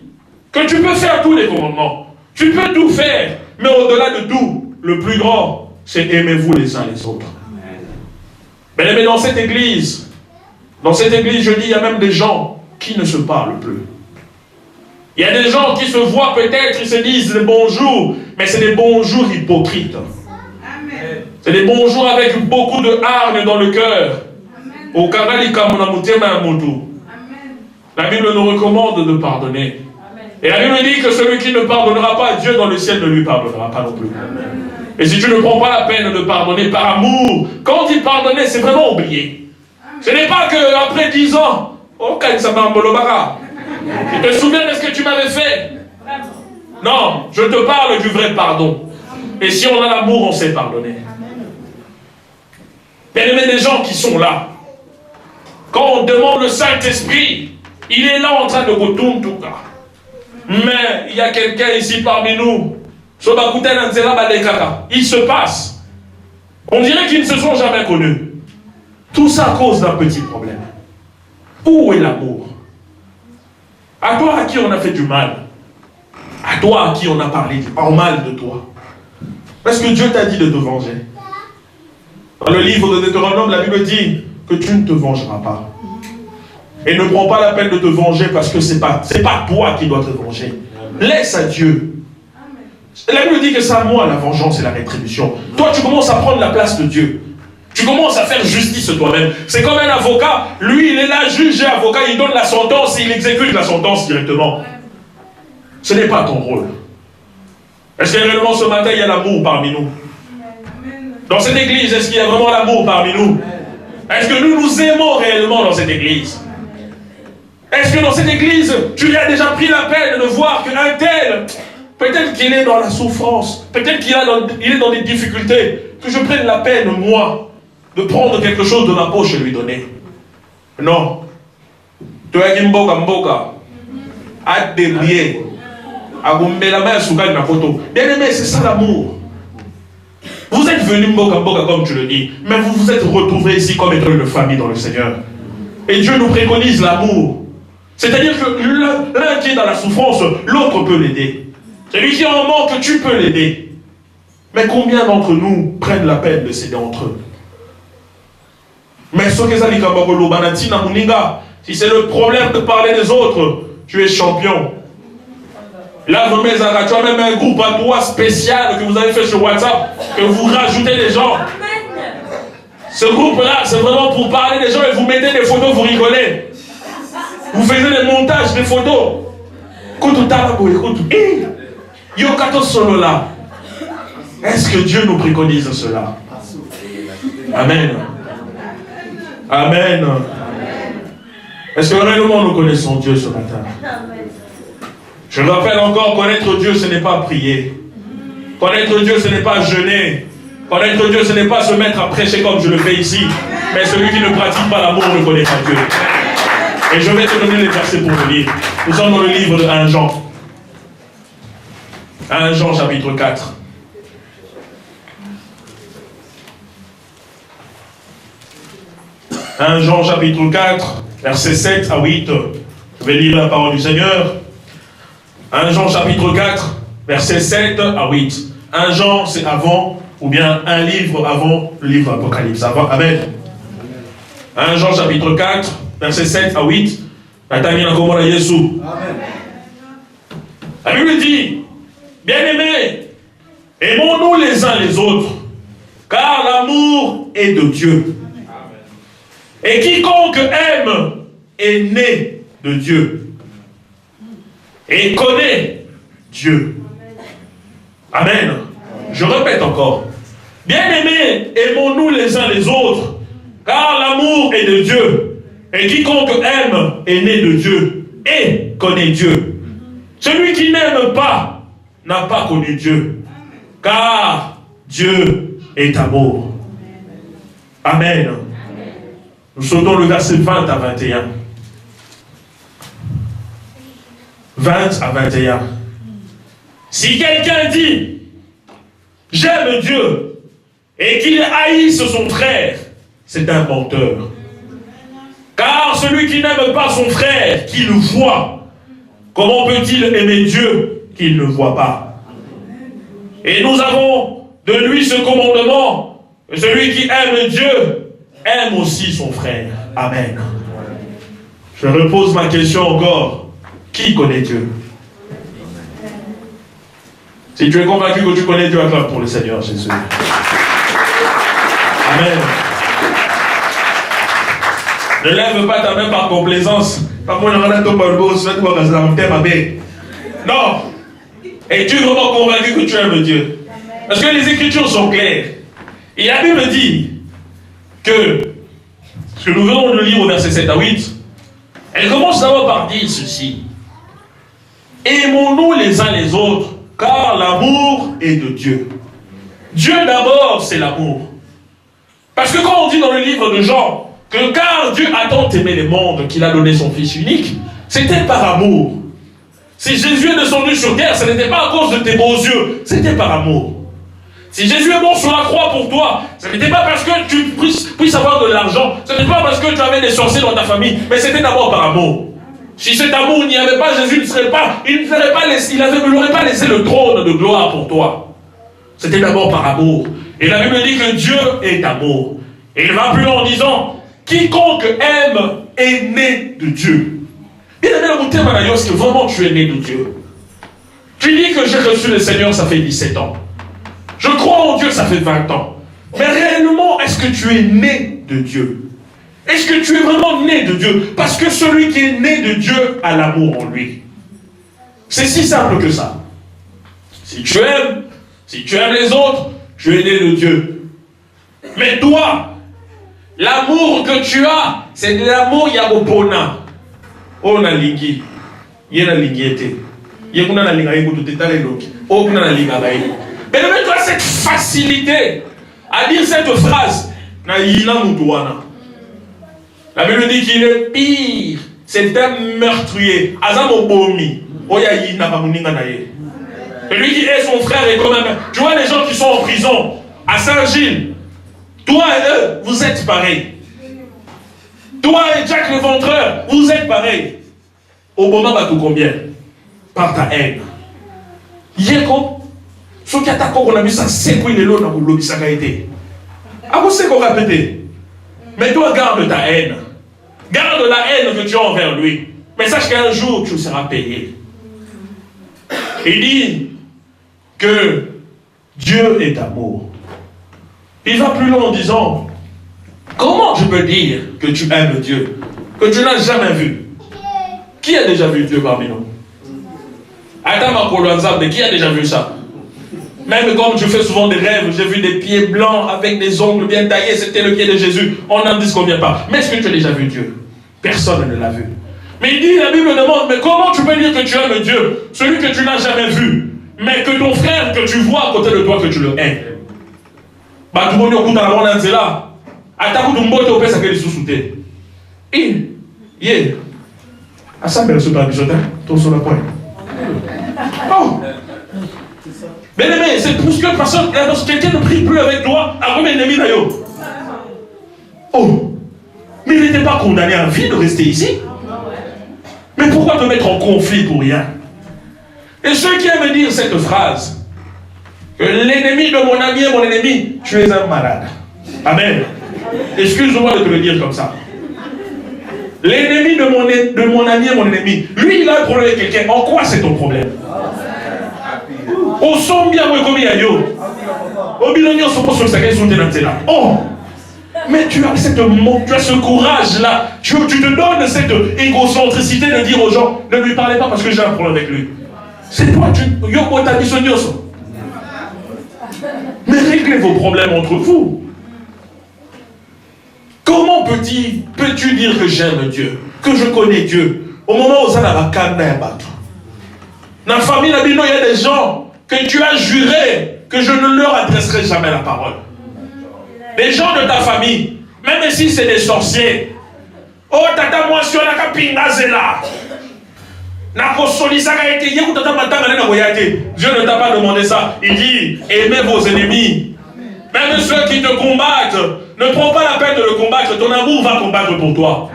que tu peux faire tous les commandements. Tu peux tout faire. Mais au-delà de tout, le plus grand, c'est aimez-vous les uns les autres. Mais dans cette église, je dis, il y a même des gens qui ne se parlent plus. Il y a des gens qui se voient peut-être, ils se disent des bonjours, mais c'est des bonjours hypocrites. C'est des bonjours avec beaucoup de hargne dans le cœur. Au la Bible nous recommande de pardonner. Et la Bible dit que celui qui ne pardonnera pas, Dieu dans le ciel ne lui pardonnera pas non plus. Et si tu ne prends pas la peine de pardonner par amour, quand on dit pardonner, c'est vraiment oublier. Ce n'est pas qu'après 10 ans, oh, tu te souviens de ce que tu m'avais fait? Non, je te parle du vrai pardon. Et si on a l'amour, on sait pardonner. Il y a des gens qui sont là. Quand on demande le Saint-Esprit, il est là en train de retourner tout cas. Mais il y a quelqu'un ici parmi nous. Il se passe. On dirait qu'ils ne se sont jamais connus. Tout ça à cause d'un petit problème. Où est l'amour? À toi à qui on a fait du mal? À toi à qui on a parlé en mal de toi? Parce que Dieu t'a dit de te venger. Dans le livre de Deutéronome, la Bible dit que tu ne te vengeras pas. Et ne prends pas la peine de te venger parce que c'est pas toi qui dois te venger. Laisse à Dieu. La Bible dit que c'est à moi la vengeance et la rétribution. Toi, tu commences à prendre la place de Dieu. Tu commences à faire justice toi-même. C'est comme un avocat. Lui, il est là, juge et avocat. Il donne la sentence et il exécute la sentence directement. Ce n'est pas ton rôle. Est-ce que réellement ce matin, il y a l'amour parmi nous? Dans cette église, est-ce qu'il y a vraiment l'amour parmi nous? Est-ce que nous nous aimons réellement dans cette église? Est-ce que dans cette église, tu lui as déjà pris la peine de voir qu'un tel, peut-être qu'il est dans la souffrance, peut-être qu'il est dans des difficultés, que je prenne la peine, moi, de prendre quelque chose de ma poche et lui donner? Non. Toi qui mboka, à débrier, à gomber la main sous la photo. Bien aimé, c'est ça l'amour. Vous êtes venu mboka comme tu le dis, mais vous vous êtes retrouvés ici comme étant une famille dans le Seigneur. Et Dieu nous préconise l'amour. C'est-à-dire que l'un qui est dans la souffrance, l'autre peut l'aider. Celui qui en manque, tu peux l'aider. Mais combien d'entre nous prennent la peine de s'aider entre eux? Mais si c'est le problème de parler des autres, tu es champion. Là, tu as même un groupe à toi spécial que vous avez fait sur WhatsApp, que vous rajoutez des gens. Ce groupe-là, c'est vraiment pour parler des gens et vous mettez des photos, vous rigolez. Vous faites des montages des photos. Est-ce que Dieu nous préconise cela? Amen. Amen. Est-ce que réellement nous connaissons Dieu ce matin? Je rappelle encore, connaître Dieu, ce n'est pas prier. Connaître Dieu, ce n'est pas jeûner. Connaître Dieu, ce n'est pas se mettre à prêcher comme je le fais ici. Mais celui qui ne pratique pas l'amour ne connaît pas Dieu. Et je vais te donner les versets pour le lire. Nous sommes dans le livre de 1 Jean. 1 Jean chapitre 4. 1 Jean chapitre 4, versets 7 à 8. Je vais lire la parole du Seigneur. 1 Jean chapitre 4, versets 7 à 8. 1 Jean, c'est avant, ou bien un livre avant le livre Apocalypse. Amen. 1 Jean chapitre 4, versets 7 à 8. La Bible dit, bien-aimés, aimons-nous les uns les autres, car l'amour est de Dieu. Et quiconque aime est né de Dieu et connaît Dieu. Amen. Je répète encore. Bien-aimés, aimons-nous les uns les autres, car l'amour est de Dieu. Et quiconque aime est né de Dieu et connaît Dieu. Celui qui n'aime pas n'a pas connu Dieu, car Dieu est amour. Amen. Nous sautons le verset 20 à 21. 20 à 21. Si quelqu'un dit « J'aime Dieu » et qu'il haïsse son frère, c'est un menteur. Car celui qui n'aime pas son frère, qui le voit, comment peut-il aimer Dieu qu'il ne voit pas? Et nous avons de lui ce commandement, celui qui aime Dieu aime aussi son frère. Amen. Je repose ma question encore. Qui connaît Dieu? Si tu es convaincu que tu connais Dieu, acclame pour le Seigneur Jésus. Amen. Ne lève pas ta main par complaisance. Non. Es-tu vraiment convaincu que tu aimes Dieu? Parce que les Écritures sont claires. Et la Bible dit que, ce que nous venons de lire au verset 7 à 8, elle commence d'abord par dire ceci. Aimons-nous les uns les autres, car l'amour est de Dieu. Dieu d'abord, c'est l'amour. Parce que quand on dit dans le livre de Jean, que car Dieu a tant aimé les mondes qu'il a donné son Fils unique, c'était par amour. Si Jésus est descendu sur terre, ce n'était pas à cause de tes beaux yeux, c'était par amour. Si Jésus est mort sur la croix pour toi, ce n'était pas parce que tu puisses avoir de l'argent, ce n'était pas parce que tu avais des sorciers dans ta famille, mais c'était d'abord par amour. Si cet amour n'y avait pas, Jésus ne serait pas, il n'aurait pas laissé le trône de gloire pour toi. C'était d'abord par amour. Et la Bible dit que Dieu est amour. Et il va plus loin en disant, quiconque aime est né de Dieu. Bien aimé, le terme à est-ce que vraiment tu es né de Dieu? Tu dis que j'ai reçu le Seigneur, ça fait 17 ans. Je crois en Dieu, ça fait 20 ans. Mais réellement, est-ce que tu es né de Dieu? Est-ce que tu es vraiment né de Dieu? Parce que celui qui est né de Dieu a l'amour en lui. C'est si simple que ça. Si tu aimes les autres, tu es né de Dieu. Mais toi, l'amour que tu as, c'est de l'amour yabopona. On a lingui. Yena lingiete. Yekuna na linga yekutu tetale loki. Okuna na linga gaï. Mais tu as cette facilité à dire cette phrase. Na yina mutuana. La Bible dit qu'il est pire c'est un meurtrier. Et lui qui est son frère est quand même... Tu vois les gens qui sont en prison, à Saint-Gilles, toi et eux, vous êtes pareils. Toi et Jack le ventreur, vous êtes pareils. Au moment où combien? Par ta haine. Yeko, ce qui attaque qu'on a vu ça, c'est quoi il est là dans le lobby, ça a été. Ah, vous savez qu'on va répéter. Mais toi, garde ta haine. Garde la haine que tu as envers lui. Mais sache qu'un jour, tu seras payé. Il dit que Dieu est amour. Il va plus loin en disant, comment je peux dire que tu aimes Dieu, que tu n'as jamais vu? Qui a déjà vu Dieu parmi nous? Qui a déjà vu ça? Même comme je fais souvent des rêves, j'ai vu des pieds blancs avec des ongles bien taillés, c'était le pied de Jésus. On n'en dit combien pas. Mais est-ce que tu as déjà vu Dieu? Personne ne l'a vu. Mais il dit, la Bible demande, mais comment tu peux dire que tu aimes Dieu, celui que tu n'as jamais vu, mais que ton frère que tu vois à côté de toi, que tu le hais? Bah, tout le monde est là, on est là. Attends, tout le monde est au père, ça fait les sous-soutés. Et, yeah. À ça, mais le pas bijotin, tout sur la pointe. Oh! Mais c'est plus que parce que quelqu'un ne prie plus avec toi, à combien d'ennemis d'ailleurs? Oh! Mais il n'était pas condamné à vie de rester ici. Mais pourquoi te mettre en conflit pour rien? Et ceux qui aiment dire cette phrase, que l'ennemi de mon ami est mon ennemi, tu es un malade. Amen. Excuse-moi de te le dire comme ça. L'ennemi de mon ami est mon ennemi. Lui, il a un problème avec quelqu'un. En quoi c'est ton problème? Au son bien, comme il y a yo. Au bilan, on se pose sur sa question de là. Oh! Mais tu as ce courage-là. Tu te donnes cette égocentricité de dire aux gens, ne lui parlez pas parce que j'ai un problème avec lui. C'est toi, mais réglez vos problèmes entre vous. Comment peux-tu dire que j'aime Dieu, que je connais Dieu, au moment où ça n'a pas qu'à battre? Dans la famille, il y a des gens que tu as juré que je ne leur adresserai jamais la parole. Les gens de ta famille, même si c'est des sorciers, oh tata moi sur la capinga zela. Dieu ne t'a pas demandé ça. Il dit, aimez vos ennemis. Même ceux qui te combattent, ne prends pas la peine de le combattre. Ton amour va combattre pour toi.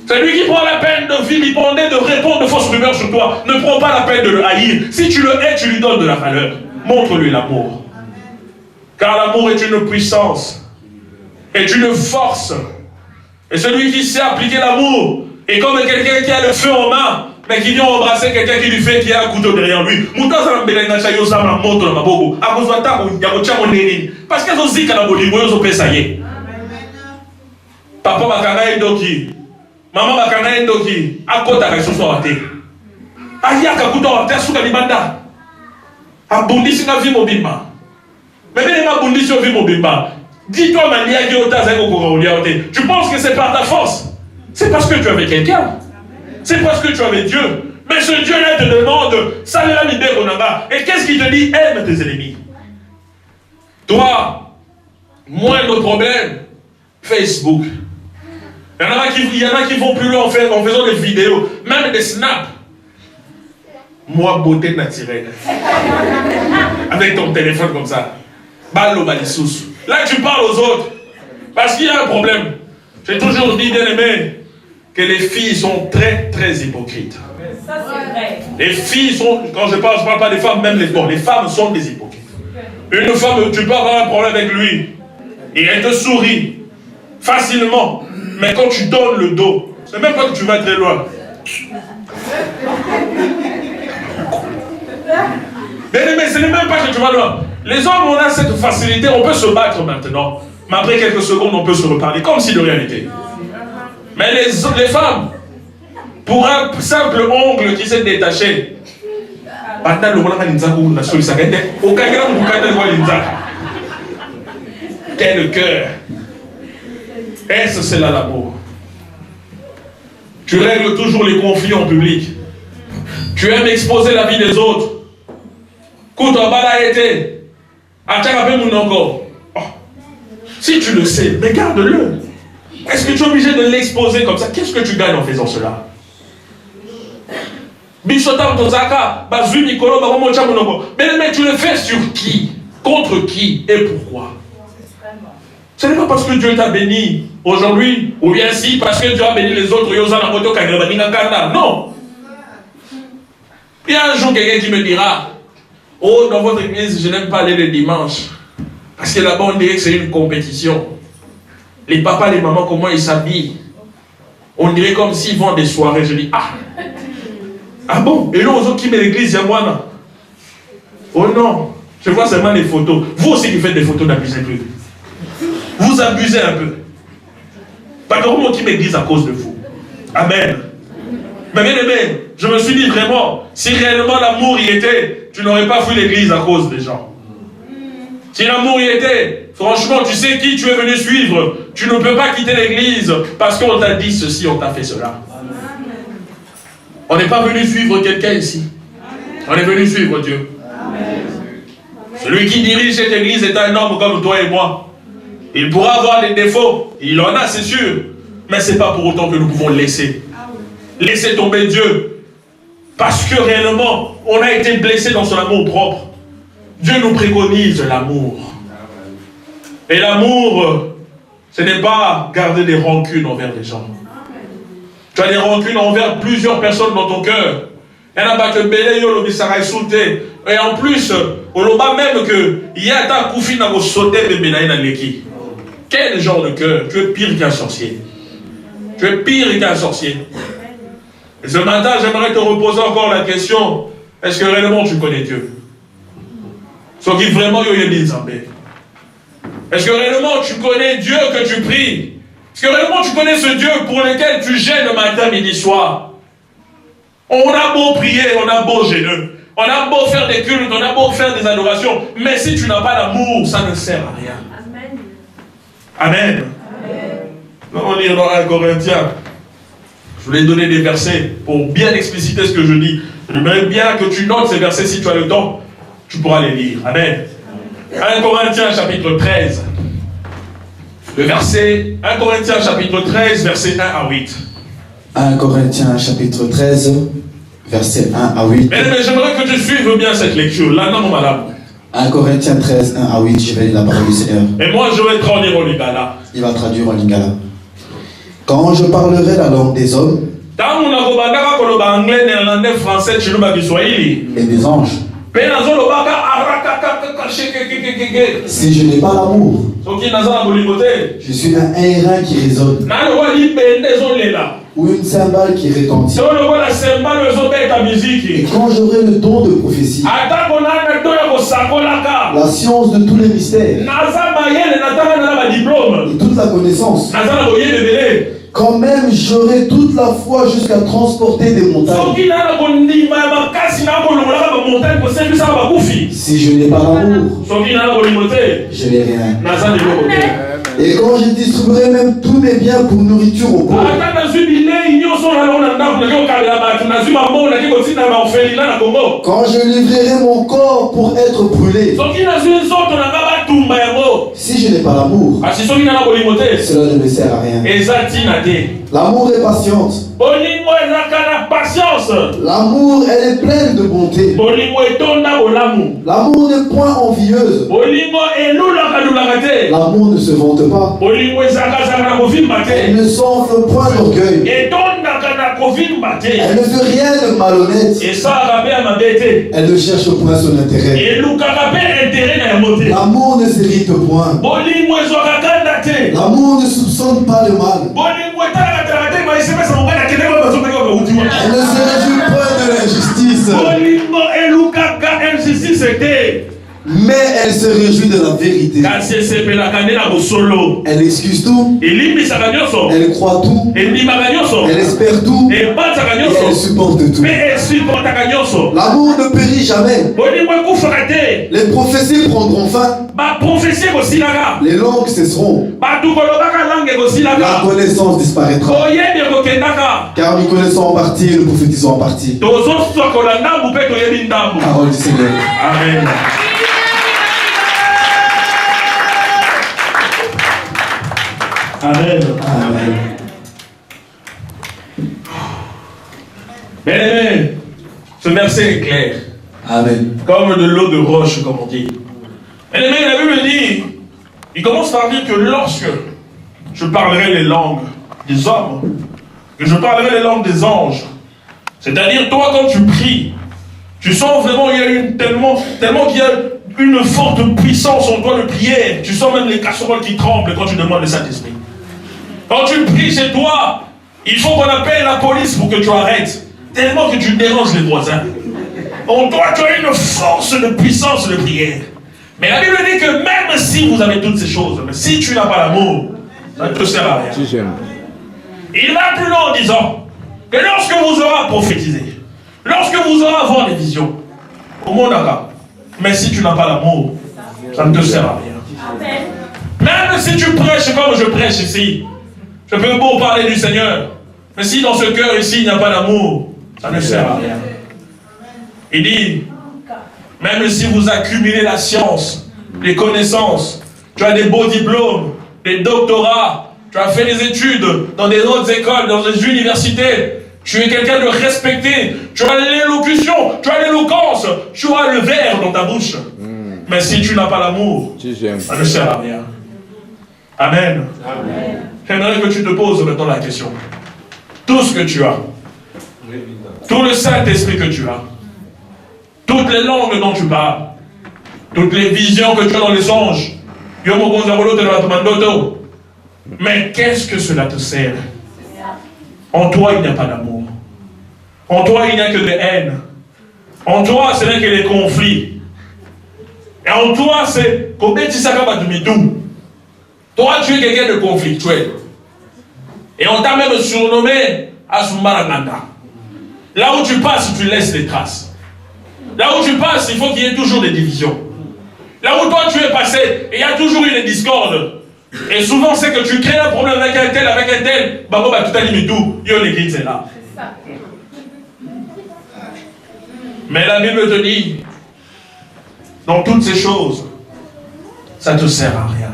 C'est lui qui prend la peine de vilipender, de répondre de fausses rumeurs sur toi. Ne prends pas la peine de le haïr. Si tu le hais, tu lui donnes de la valeur. Montre-lui l'amour. Car l'amour est une puissance, est une force. Et celui qui sait appliquer l'amour est comme quelqu'un qui a le feu en main, mais qui vient embrasser quelqu'un qui lui fait qu'il a un couteau derrière lui. Parce qu'ils ont dit que la Bolivie, ils ont fait ça y est. Papa Bakanga est doki. Maman Bakanga est doki. À côté de la chose à terre. Ayaka couteau à terre sous la libanda. Abondi si la vie mobile. Mais bien, dis-toi, tu penses que c'est par ta force? C'est parce que tu avais quelqu'un. C'est parce que tu avais Dieu. Mais ce Dieu-là te demande, et qu'est-ce qu'il te dit? Aime tes ennemis. Toi, moindre problème, Facebook. Il y en a qui vont plus loin en faisant des vidéos, même des snaps. Moi, beauté naturelle. Avec ton téléphone comme ça. Là, tu parles aux autres. Parce qu'il y a un problème. J'ai toujours dit, bien aimé, que les filles sont très, très hypocrites. Ça, c'est vrai. Les filles sont, quand je parle pas des femmes, même les femmes sont des hypocrites. Une femme, tu peux avoir un problème avec lui. Et elle te sourit facilement. Mais quand tu donnes le dos, c'est même pas que tu vas très loin. Mais ce n'est même pas que tu vas loin. Les hommes, on a cette facilité, on peut se battre maintenant. Mais après quelques secondes, on peut se reparler, comme si de rien n'était. Mais les femmes, pour un simple ongle qui s'est détaché, quel cœur! Est-ce c'est là l'amour? Tu règles toujours les conflits en public. Tu aimes exposer la vie des autres. Si tu le sais, mais garde-le. Est-ce que tu es obligé de l'exposer comme ça? Qu'est-ce que tu gagnes en faisant cela? Mais tu le fais sur qui? Contre qui? Et pourquoi? Ce n'est pas parce que Dieu t'a béni aujourd'hui, ou bien si parce que Dieu a béni les autres. Non. Il y a un jour quelqu'un qui me dira, oh, dans votre église, je n'aime pas aller le dimanche. Parce que là-bas, on dirait que c'est une compétition. Les papas, les mamans, comment ils s'habillent? On dirait comme s'ils vont à des soirées. Je dis, ah bon? Et là, aux autres qui met l'église, il y a moi, non? Oh non, je vois seulement les photos. Vous aussi qui faites des photos, n'abusez plus. Vous abusez un peu. Pas que moi qui m'église à cause de vous. Amen. Mais bien aimé, je me suis dit vraiment, si réellement l'amour y était, tu n'aurais pas fui l'église à cause des gens. Si l'amour y était, franchement, tu sais qui tu es venu suivre. Tu ne peux pas quitter l'église parce qu'on t'a dit ceci, on t'a fait cela. On n'est pas venu suivre quelqu'un ici. On est venu suivre Dieu. Celui qui dirige cette église est un homme comme toi et moi. Il pourra avoir des défauts. Il en a, c'est sûr. Mais ce n'est pas pour autant que nous pouvons laisser tomber Dieu. Parce que réellement, on a été blessé dans son amour propre. Dieu nous préconise l'amour. Et l'amour, ce n'est pas garder des rancunes envers les gens. Tu as des rancunes envers plusieurs personnes dans ton cœur. Et en plus, on voit même que il y a ta koufi na sauter bébé na leki. Quel genre de cœur? Tu es pire qu'un sorcier. Tu es pire qu'un sorcier. Et ce matin, j'aimerais te reposer encore la question, est-ce que réellement tu connais Dieu? Est-ce que réellement tu connais Dieu que tu pries? Est-ce que réellement tu connais ce Dieu pour lequel tu gênes le matin, midi, soir? On a beau prier, on a beau gêner, on a beau faire des cultes, on a beau faire des adorations, mais si tu n'as pas l'amour, ça ne sert à rien. Amen. Nous allons lire dans 1 Corinthiens. Je voulais donner des versets pour bien expliciter ce que je dis. J'aimerais bien que tu notes ces versets si tu as le temps. Tu pourras les lire. Amen. 1 Corinthiens chapitre 13. Le verset 1 Corinthiens chapitre 13, verset 1 à 8. 1 Corinthiens chapitre 13, verset 1 à 8. Mais j'aimerais que tu suives bien cette lecture. Là, non, madame. 1 Corinthiens 13, 1 à 8, je vais lire la parole du Seigneur. Et moi, je vais traduire en lingala. Il va traduire en lingala. Quand je parlerai la langue des hommes et des anges, si je n'ai pas l'amour, je suis un airain qui résonne ou une cymbale qui retentit. Et quand j'aurai le don de prophétie, la science de tous les mystères et toute la connaissance, quand même j'aurai toute la foi jusqu'à transporter des montagnes. Si je n'ai pas l'amour, je n'ai rien. Et quand je distribuerai même tous mes biens pour nourriture aux pauvres, quand je livrerai mon corps pour être brûlé, si je n'ai pas l'amour, cela ne me sert à rien. L'amour est patiente. L'amour, elle est pleine de bonté. L'amour n'est point envieuse. L'amour ne se vante pas. Elle ne s'enfle point d'orgueil. Elle ne fait rien de malhonnête. Elle ne cherche point son intérêt. L'amour ne s'irrite point. L'amour ne soupçonne pas le mal. Elle ne se réjouit point de l'injustice, mais elle se réjouit de la vérité. Elle excuse tout. Elle croit tout. Elle espère tout. Et elle supporte tout. L'amour ne périt jamais. Les prophéties prendront fin. Les langues cesseront. La connaissance disparaîtra. Car nous connaissons en partie et nous prophétisons en partie. Parole du Seigneur. Amen. Amen. Amen. Bien-aimé, ce verset est clair. Amen. Comme de l'eau de roche, comme on dit. Bien-aimé, la Bible dit, il commence par dire que lorsque je parlerai les langues des hommes, que je parlerai les langues des anges, c'est-à-dire toi quand tu pries, tu sens vraiment il y a tellement qu'il y a une forte puissance en toi de prière. Tu sens même les casseroles qui tremblent quand tu demandes le Saint-Esprit. Quand tu pries chez toi, il faut qu'on appelle la police pour que tu arrêtes. Tellement que tu déranges les voisins. En toi, tu as une force de puissance de prière. Mais la Bible dit que même si vous avez toutes ces choses, mais si tu n'as pas l'amour, ça ne te sert à rien. Il va plus loin en disant que lorsque vous aurez prophétisé, lorsque vous aurez avoir des visions, au monde arabe, mais si tu n'as pas l'amour, ça ne te sert à rien. Même si tu prêches comme je prêche ici, je peux beau parler du Seigneur, mais si dans ce cœur ici il n'y a pas d'amour, ça ne sert à rien. Il dit, même si vous accumulez la science, les connaissances, tu as des beaux diplômes, des doctorats, tu as fait des études dans des autres écoles, dans des universités, tu es quelqu'un de respecté, tu as l'élocution, tu as l'éloquence, tu as le verre dans ta bouche. Mais si tu n'as pas l'amour, ça ne sert à rien. Amen. Amen. J'aimerais que tu te poses maintenant la question. Tout ce que tu as, tout le Saint-Esprit que tu as, toutes les langues dont tu parles, toutes les visions que tu as dans les songes, mais qu'est-ce que cela te sert? En toi, il n'y a pas d'amour. En toi, il n'y a que de haine. En toi, ce n'est que des conflits. Et en toi, c'est comme toi, tu es quelqu'un de conflictuel. Et on t'a même surnommé Asumbaraganda. Là où tu passes, tu laisses des traces. Là où tu passes, il faut qu'il y ait toujours des divisions. Là où toi tu es passé, il y a toujours eu des discordes. Et souvent, c'est que tu crées un problème avec un tel, bah tout a dit tout, l'église est là. Mais la Bible te dit, dans toutes ces choses, ça ne te sert à rien.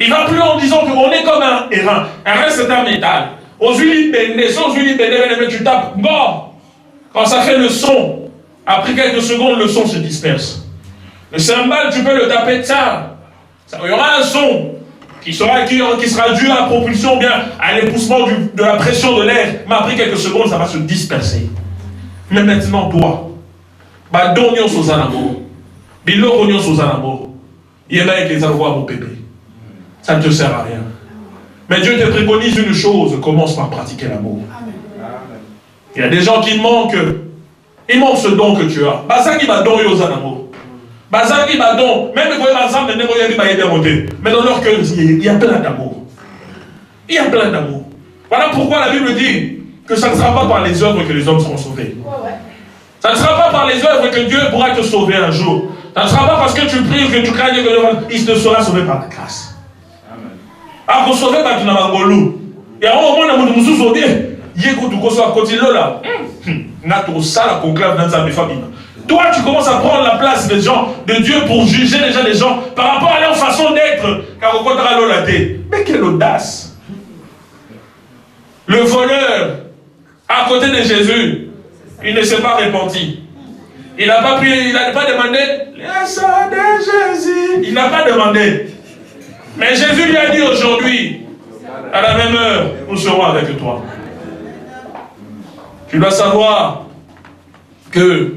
Il va plus en disant qu'on est comme un airain. Un airain, c'est un métal. Aux huiles bendées, tu tapes, mort. Quand ça fait le son, après quelques secondes, le son se disperse. Le cymbale, tu peux le taper, ça. Il y aura un son qui sera dû à la propulsion, bien à l'épousement de la pression de l'air. Mais après quelques secondes, ça va se disperser. Mais maintenant, toi, donnions sous un amour. Bilokonions sous un amour. Il y a avec les avoirs, mon bébé. Ça ne te sert à rien. Mais Dieu te préconise une chose, commence par pratiquer l'amour. Il y a des gens qui manquent. Ils manquent ce don que tu as. Bazaki va don aux amour. Bazaki va don. Même mais dans leur cœur, il y a plein d'amour. Il y a plein d'amour. Voilà pourquoi la Bible dit que ça ne sera pas par les œuvres que les hommes seront sauvés. Ça ne sera pas par les œuvres que Dieu pourra te sauver un jour. Ça ne sera pas parce que tu pries, que tu crains que il te sera sauvé par la grâce. Ah, vous sauvez par tu n'as pas golou. Et à un moment, on a dit, sauvé. Toi, tu commences à prendre la place des gens, de Dieu, pour juger déjà les gens par rapport à leur façon d'être. Mais quelle audace! Le voleur, à côté de Jésus, il ne s'est pas repenti. Il n'a pas prié, il n'a pas demandé le sang de Jésus. Il n'a pas demandé. Mais Jésus lui a dit aujourd'hui, à la même heure, nous serons avec toi. Tu dois savoir que,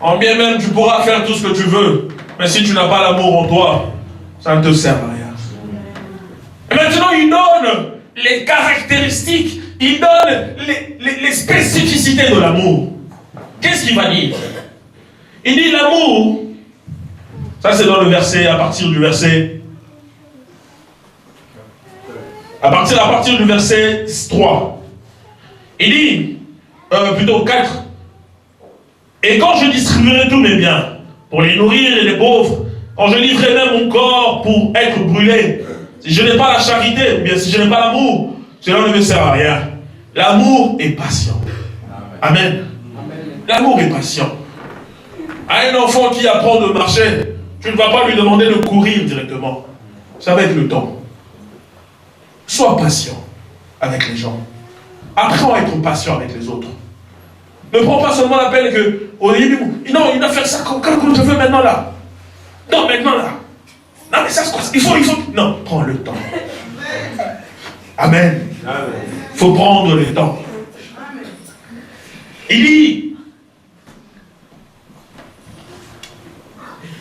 en bien même, tu pourras faire tout ce que tu veux, mais si tu n'as pas l'amour en toi, ça ne te sert à rien. Et maintenant, il donne les caractéristiques, il donne les spécificités de l'amour. Qu'est-ce qu'il va dire? Il dit l'amour, ça c'est dans le verset, à partir du verset 3. Il dit, plutôt 4. Et quand je distribuerai tous mes biens, pour les nourrir et les pauvres, quand je livrerai même mon corps pour être brûlé, si je n'ai pas la charité, ou bien si je n'ai pas l'amour, cela ne me sert à rien. L'amour est patient. Amen. L'amour est patient. À un enfant qui apprend de marcher, tu ne vas pas lui demander de courir directement. Ça va être le temps. Sois patient avec les gens. Apprends à être patient avec les autres. Ne prends pas seulement la peine que, au début, non, il doit faire ça comme je veux maintenant là. Non, maintenant là. Non, mais ça se passe. Il faut. Non, prends le temps. Amen. Il faut prendre le temps. Il dit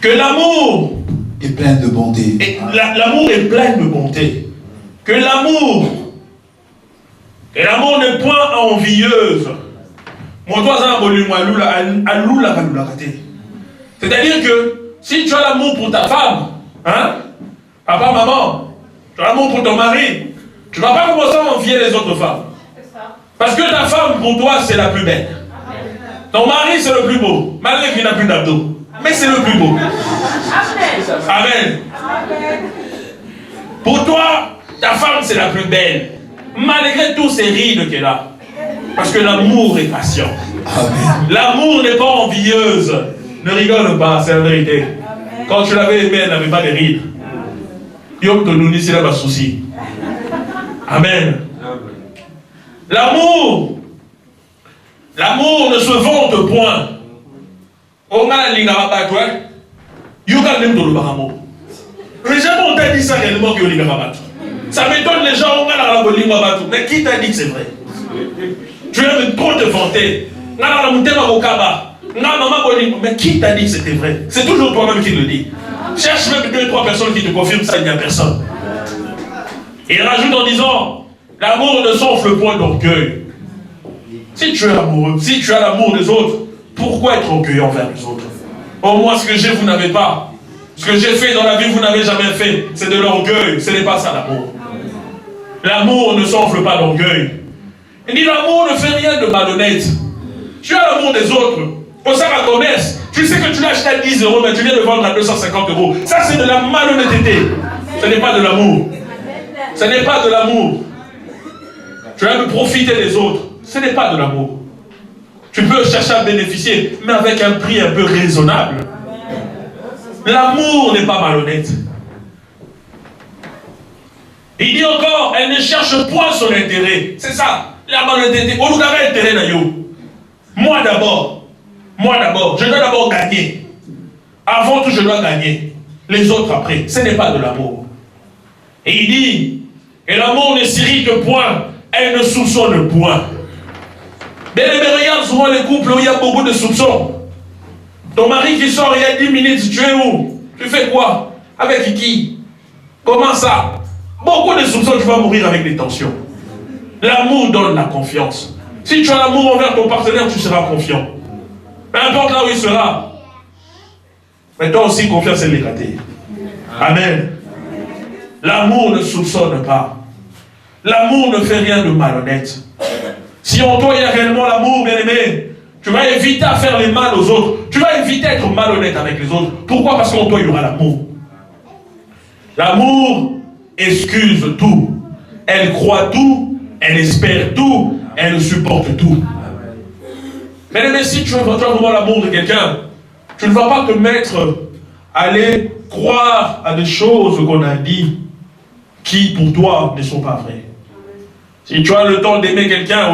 que l'amour est plein de bonté. L'amour est plein de bonté. Que l'amour n'est point envieuse. C'est-à-dire que si tu as l'amour pour ta femme, hein, papa, maman, tu as l'amour pour ton mari, tu ne vas pas commencer à envier les autres femmes. Parce que ta femme, pour toi, c'est la plus belle. Ton mari, c'est le plus beau. Malgré qu'il n'a plus d'abdos. Mais c'est le plus beau. Amen. Pour toi, ta femme, c'est la plus belle. Malgré tous ces rides qu'elle a. Parce que l'amour est patient. L'amour n'est pas envieuse. Ne rigole pas, c'est la vérité. Quand tu l'avais aimée, elle n'avait pas de rides. Yom Tonouni, c'est là ma souci. Amen. L'amour ne se vante point. On a la ligne à battre, Yoga n'aime le baramo. Mais jamais on t'a dit ça réellement que Yoga va battre. Ça m'étonne les gens, on a la ligne à battre. Mais qui t'a dit que c'est vrai? Tu aimes trop te vanter. Mais qui t'a dit que c'était vrai? C'est toujours toi-même qui le dis. Cherche même 2-3 personnes qui te confirment ça, il n'y a personne. Et il rajoute en disant, l'amour ne s'enfle point d'orgueil. Si tu es amoureux, si tu as l'amour des autres, pourquoi être orgueilleux envers les autres? Au moins, ce que j'ai, vous n'avez pas. Ce que j'ai fait dans la vie, vous n'avez jamais fait. C'est de l'orgueil. Ce n'est pas ça l'amour. L'amour ne s'enfle pas d'orgueil. Il dit l'amour ne fait rien de malhonnête. Tu as l'amour des autres. Au sein de la commerce, tu sais que tu l'as acheté à 10 €, mais tu viens de vendre à 250 €. Ça, c'est de la malhonnêteté. Ce n'est pas de l'amour. Ce n'est pas de l'amour. Tu vas me profiter des autres. Ce n'est pas de l'amour. Tu peux chercher à bénéficier, mais avec un prix un peu raisonnable. L'amour n'est pas malhonnête. Il dit encore, elle ne cherche point son intérêt. C'est ça, la malhonnêteté. On nous avait intérêt d'ailleurs. Moi d'abord, je dois d'abord gagner. Avant tout, je dois gagner. Les autres après. Ce n'est pas de l'amour. Et il dit, et l'amour ne s'irrite point, elle ne soupçonne point. Mais regarde souvent les couples où il y a beaucoup de soupçons. Ton mari qui sort il y a 10 minutes, tu es où? Tu fais quoi? Avec qui? Comment ça? Beaucoup de soupçons, tu vas mourir avec des tensions. L'amour donne la confiance. Si tu as l'amour envers ton partenaire, tu seras confiant. Peu importe là où il sera. Mais toi aussi, confiance est l'éclater. Amen. L'amour ne soupçonne pas. L'amour ne fait rien de malhonnête. Si en toi il y a réellement l'amour, bien aimé, tu vas éviter à faire les mal aux autres. Tu vas éviter à être malhonnête avec les autres. Pourquoi? Parce qu'en toi il y aura l'amour. L'amour excuse tout. Elle croit tout. Elle espère tout. Elle supporte tout. Bien aimé, si tu as vraiment l'amour de quelqu'un, tu ne vas pas te mettre à aller croire à des choses qu'on a dit qui pour toi ne sont pas vraies. Si tu as le temps d'aimer quelqu'un,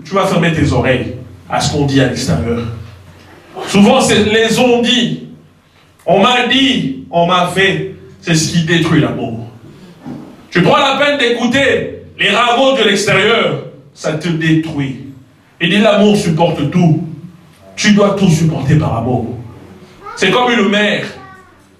tu vas fermer tes oreilles à ce qu'on dit à l'extérieur. Souvent, c'est les on dit. On m'a dit, on m'a fait. C'est ce qui détruit l'amour. Tu prends la peine d'écouter les ragots de l'extérieur, ça te détruit. Il dit l'amour supporte tout. Tu dois tout supporter par amour. C'est comme une mère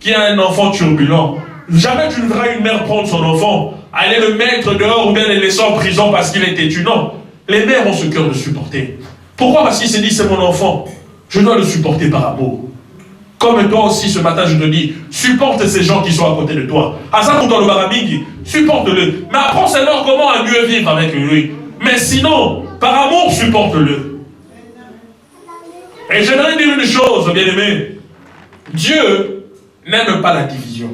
qui a un enfant turbulent. Jamais tu ne verras une mère prendre son enfant, aller le mettre dehors ou bien le laisser en prison parce qu'il est têtu. Non. Les mères ont ce cœur de supporter. Pourquoi? Parce qu'il s'est dit c'est mon enfant. Je dois le supporter par amour. Comme toi aussi ce matin je te dis, supporte ces gens qui sont à côté de toi. Supporte-le. Mais apprends seulement comment à mieux vivre avec lui. Mais sinon, par amour, supporte-le. Et j'aimerais dire une chose, bien-aimé. Dieu n'aime pas la division.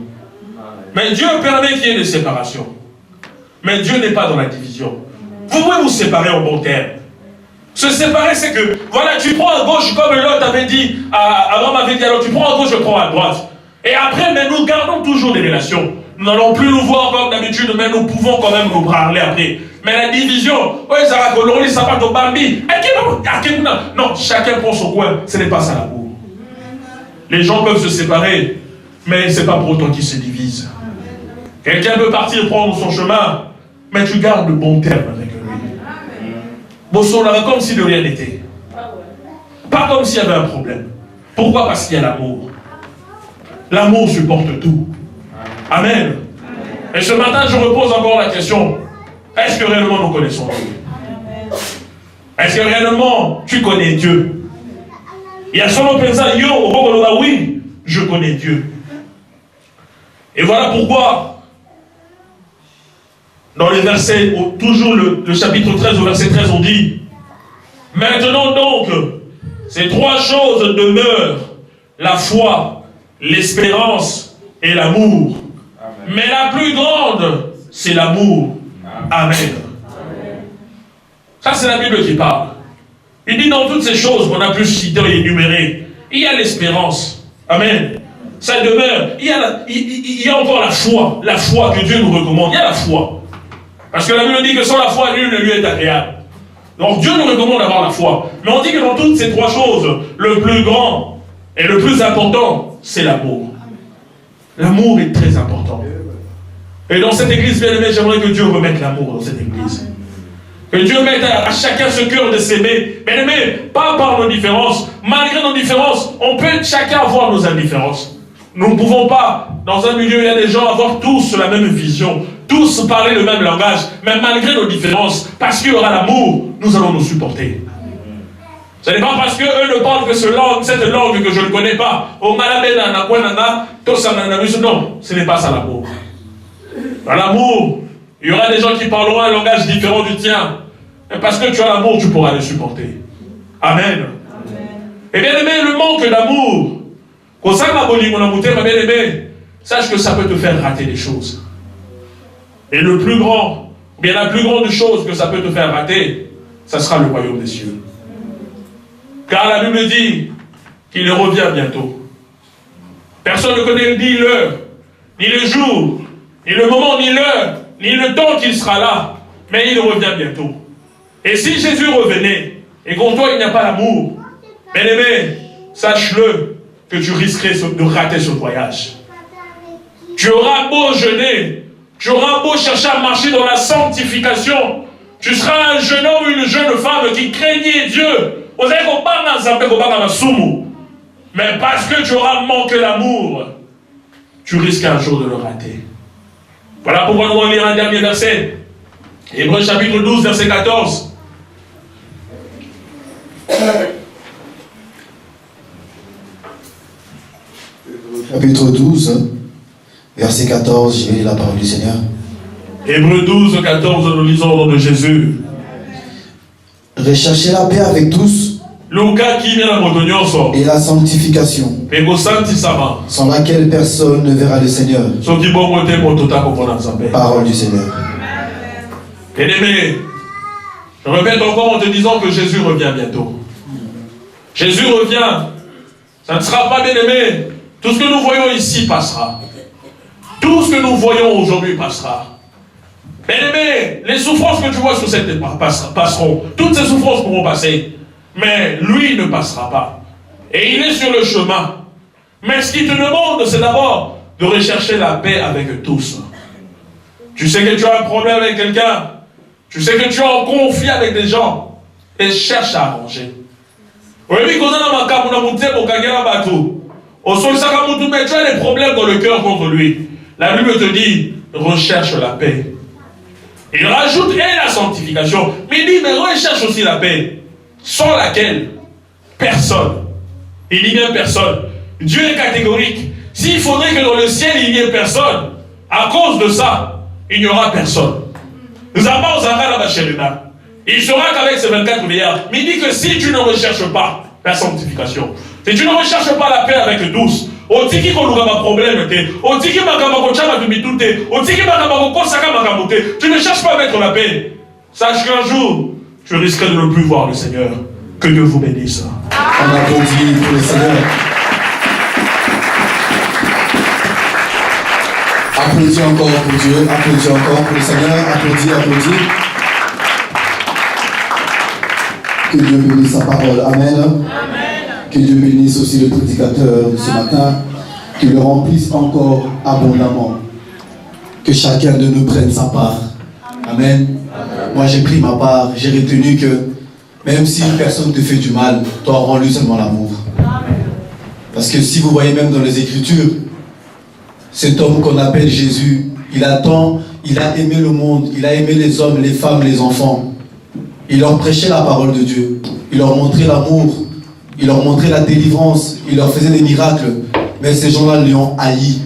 Mais Dieu permet qu'il y ait des séparations. Mais Dieu n'est pas dans la division. Vous pouvez vous séparer en bon terme. Se séparer, c'est que, voilà, tu prends à gauche comme l'autre avait dit, Abraham avait dit, alors tu prends à gauche, je prends à droite. Et après, mais nous gardons toujours des relations. nous n'allons plus nous voir comme d'habitude, mais nous pouvons quand même nous parler après. Mais la division, non, chacun prend son coin, ce n'est pas ça l'amour. Les gens peuvent se séparer, mais ce n'est pas pour autant qu'ils se divisent. Quelqu'un peut partir prendre son chemin, mais tu gardes de bons termes avec lui. Comme si de rien n'était. Pas comme s'il y avait un problème. Pourquoi? Parce qu'il y a l'amour. L'amour supporte tout. Amen. Et ce matin, je repose encore la question. Est-ce que réellement nous connaissons Dieu? Est-ce que réellement tu connais Dieu? Il y a seulement pensé, oui, je connais Dieu. Et voilà pourquoi, dans les versets, toujours le chapitre 13 au verset 13, on dit, maintenant donc, ces trois choses demeurent, la foi, l'espérance et l'amour. Mais la plus grande, c'est l'amour. Amen. Ça, c'est la Bible qui parle. Il dit dans toutes ces choses qu'on a pu citer et énumérer, il y a l'espérance. Amen. Ça demeure. Il y a encore la foi que Dieu nous recommande. Il y a la foi. Parce que la Bible dit que sans la foi, nul ne lui est agréable. Donc Dieu nous recommande d'avoir la foi. Mais on dit que dans toutes ces trois choses, le plus grand et le plus important, c'est l'amour. L'amour est très important. Et dans cette église, bien aimé, j'aimerais que Dieu remette l'amour dans cette église. Que Dieu mette à chacun ce cœur de s'aimer. Bien aimé, pas par nos différences. Malgré nos différences, on peut chacun avoir nos indifférences. Nous ne pouvons pas, dans un milieu où il y a des gens, avoir tous la même vision, tous parler le même langage, mais malgré nos différences, parce qu'il y aura l'amour, nous allons nous supporter. Ce n'est pas parce qu'eux ne parlent que cette langue que je ne connais pas. Non, ce n'est pas ça l'amour. Dans l'amour, il y aura des gens qui parleront un langage différent du tien. Mais parce que tu as l'amour, tu pourras les supporter. Amen. Et bien aimé, le manque d'amour, bien aimé, sache que ça peut te faire rater des choses. Et le plus grand, bien la plus grande chose que ça peut te faire rater, ça sera le royaume des cieux. Car la Bible dit qu'il revient bientôt. Personne ne connaît ni l'heure, ni le jour, ni le moment, ni l'heure, ni le temps qu'il sera là. Mais il revient bientôt. Et si Jésus revenait, et qu'en toi il n'y a pas l'amour, bien aimé, sache-le que tu risquerais de rater ce voyage. Tu auras beau jeûner, tu auras beau chercher à marcher dans la sanctification, tu seras un jeune homme ou une jeune femme qui craignait Dieu. Mais parce que tu auras manqué l'amour, tu risques un jour de le rater. Voilà pourquoi nous allons lire un dernier verset. Hébreux chapitre 12, verset 14. Chapitre 12, verset 14, je vais lire la parole du Seigneur. Hébreux 12, 14, nous lisons au nom de Jésus. Recherchez la paix avec tous et la sanctification, sans laquelle personne ne verra le Seigneur. Parole du Seigneur. Bien-aimé, je répète encore en te disant que Jésus revient bientôt. Jésus revient. Ça ne sera pas, bien-aimé. Tout ce que nous voyons ici passera. Tout ce que nous voyons aujourd'hui passera. Bien-aimé, les souffrances que tu vois sur cette terre passeront. Toutes ces souffrances pourront passer. Mais lui ne passera pas. Et il est sur le chemin. Mais ce qu'il te demande, c'est d'abord de rechercher la paix avec tous. Tu sais que tu as un problème avec quelqu'un. Tu sais que tu es en conflit avec des gens. Et cherche à arranger. Mais tu as des problèmes dans le cœur contre lui. La Bible te dit, recherche la paix. Il rajoute et la sanctification. Mais il dit, mais recherche aussi la paix. Sans laquelle, personne. Il n'y a personne. Dieu est catégorique. S'il faudrait que dans le ciel, il n'y ait personne, à cause de ça, il n'y aura personne. Nous avons la Bachelina. Il sera qu'avec ces 24 milliards. Mais il dit que si tu ne recherches pas la sanctification, si tu ne recherches pas la paix avec tous, tu ne cherches pas à mettre la paix. Sache qu'un jour, tu risquerais de ne plus voir le Seigneur. Que Dieu vous bénisse. On applaudit pour le Seigneur. Applaudis encore pour Dieu, applaudis encore pour le Seigneur, applaudis, applaudis. Que Dieu bénisse sa parole. Amen. Amen. Que Dieu bénisse aussi le prédicateur de ce matin, qu'il le remplisse encore abondamment. Que chacun de nous prenne sa part. Amen. Amen. Moi j'ai pris ma part, j'ai retenu que même si une personne te fait du mal, toi rends-lui seulement l'amour. Parce que si vous voyez même dans les Écritures, cet homme qu'on appelle Jésus, il a aimé le monde, il a aimé les hommes, les femmes, les enfants. Il leur prêchait la parole de Dieu, il leur montrait l'amour, il leur montrait la délivrance, il leur faisait des miracles. Mais ces gens-là lui ont haï,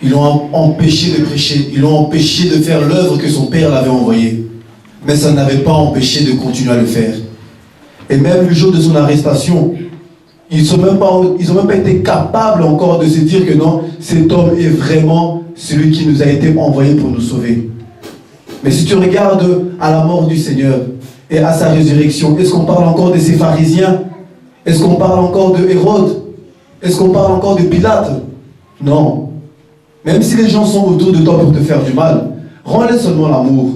ils l'ont empêché de prêcher, ils l'ont empêché de faire l'œuvre que son père l'avait envoyée. Mais ça n'avait pas empêché de continuer à le faire. Et même le jour de son arrestation, ils n'ont même pas été capables encore de se dire que non, cet homme est vraiment celui qui nous a été envoyé pour nous sauver. Mais si tu regardes à la mort du Seigneur et à sa résurrection, est-ce qu'on parle encore de ces pharisiens? Est-ce qu'on parle encore de Hérode? Est-ce qu'on parle encore de Pilate? Non. Même si les gens sont autour de toi pour te faire du mal, rends-les seulement l'amour.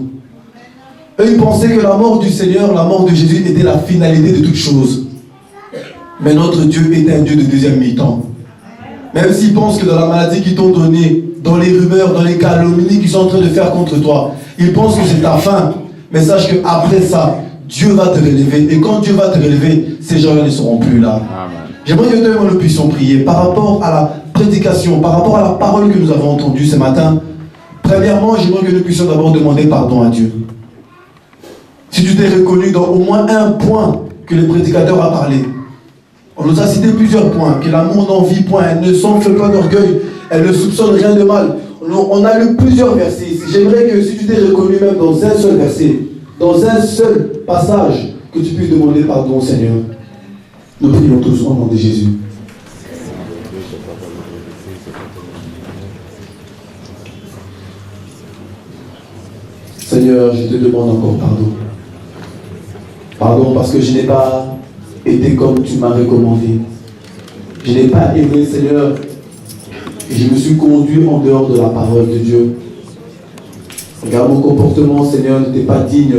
Eux, ils pensaient que la mort du Seigneur, la mort de Jésus était la finalité de toute chose. Mais notre Dieu est un Dieu de deuxième mi-temps. Même s'ils pensent que dans la maladie qu'ils t'ont donnée, dans les rumeurs, dans les calomnies qu'ils sont en train de faire contre toi, ils pensent que c'est ta fin. Mais sache qu'après ça, Dieu va te relever. Et quand Dieu va te relever, ces gens-là ne seront plus là. J'aimerais que nous nous puissions prier par rapport à la prédication, par rapport à la parole que nous avons entendue ce matin. Premièrement, j'aimerais que nous puissions d'abord demander pardon à Dieu. Si tu t'es reconnu dans au moins un point que le prédicateur a parlé, on nous a cité plusieurs points, que l'amour n'envie point, elle ne s'enfle pas d'orgueil, elle ne soupçonne rien de mal. On a lu plusieurs versets. J'aimerais que si tu t'es reconnu même dans un seul verset, dans un seul passage, que tu puisses demander pardon au Seigneur. Nous prions tous au nom de Jésus. Seigneur, je te demande encore pardon. Pardon parce que je n'ai pas été comme tu m'as recommandé. Je n'ai pas aimé, Seigneur, et je me suis conduit en dehors de la parole de Dieu. Regarde, mon comportement, Seigneur, n'était pas digne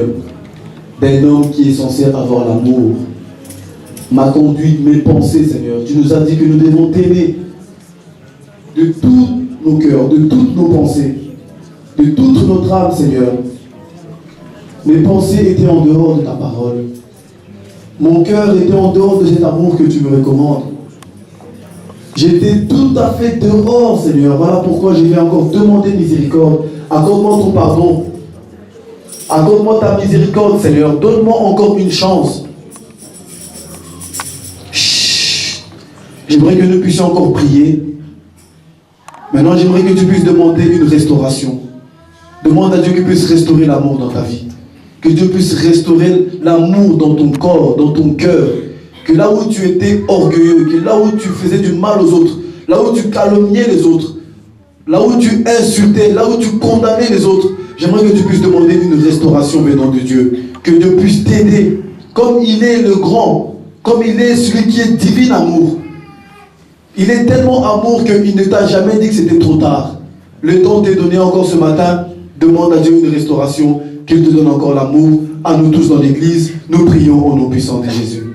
d'un homme qui est censé avoir l'amour. Ma conduite, mes pensées, Seigneur, tu nous as dit que nous devons t'aimer de tous nos cœurs, de toutes nos pensées, de toute notre âme, Seigneur. Mes pensées étaient en dehors de ta parole. Mon cœur était en dehors de cet amour que tu me recommandes. J'étais tout à fait dehors, Seigneur. Voilà pourquoi je vais encore demander miséricorde. Accorde-moi ton pardon. Accorde-moi ta miséricorde, Seigneur. Donne-moi encore une chance. Chut. J'aimerais que nous puissions encore prier. Maintenant, j'aimerais que tu puisses demander une restauration. Demande à Dieu qu'il puisse restaurer l'amour dans ta vie. Que Dieu puisse restaurer l'amour dans ton corps, dans ton cœur. Que là où tu étais orgueilleux, que là où tu faisais du mal aux autres, là où tu calomniais les autres, là où tu insultais, là où tu condamnais les autres, j'aimerais que tu puisses demander une restauration venant de Dieu. Que Dieu puisse t'aider, comme il est le grand, comme il est celui qui est divin amour. Il est tellement amour qu'il ne t'a jamais dit que c'était trop tard. Le temps t'est donné encore ce matin, demande à Dieu une restauration, qu'il te donne encore l'amour. À nous tous dans l'église, nous prions au nom puissant de Jésus.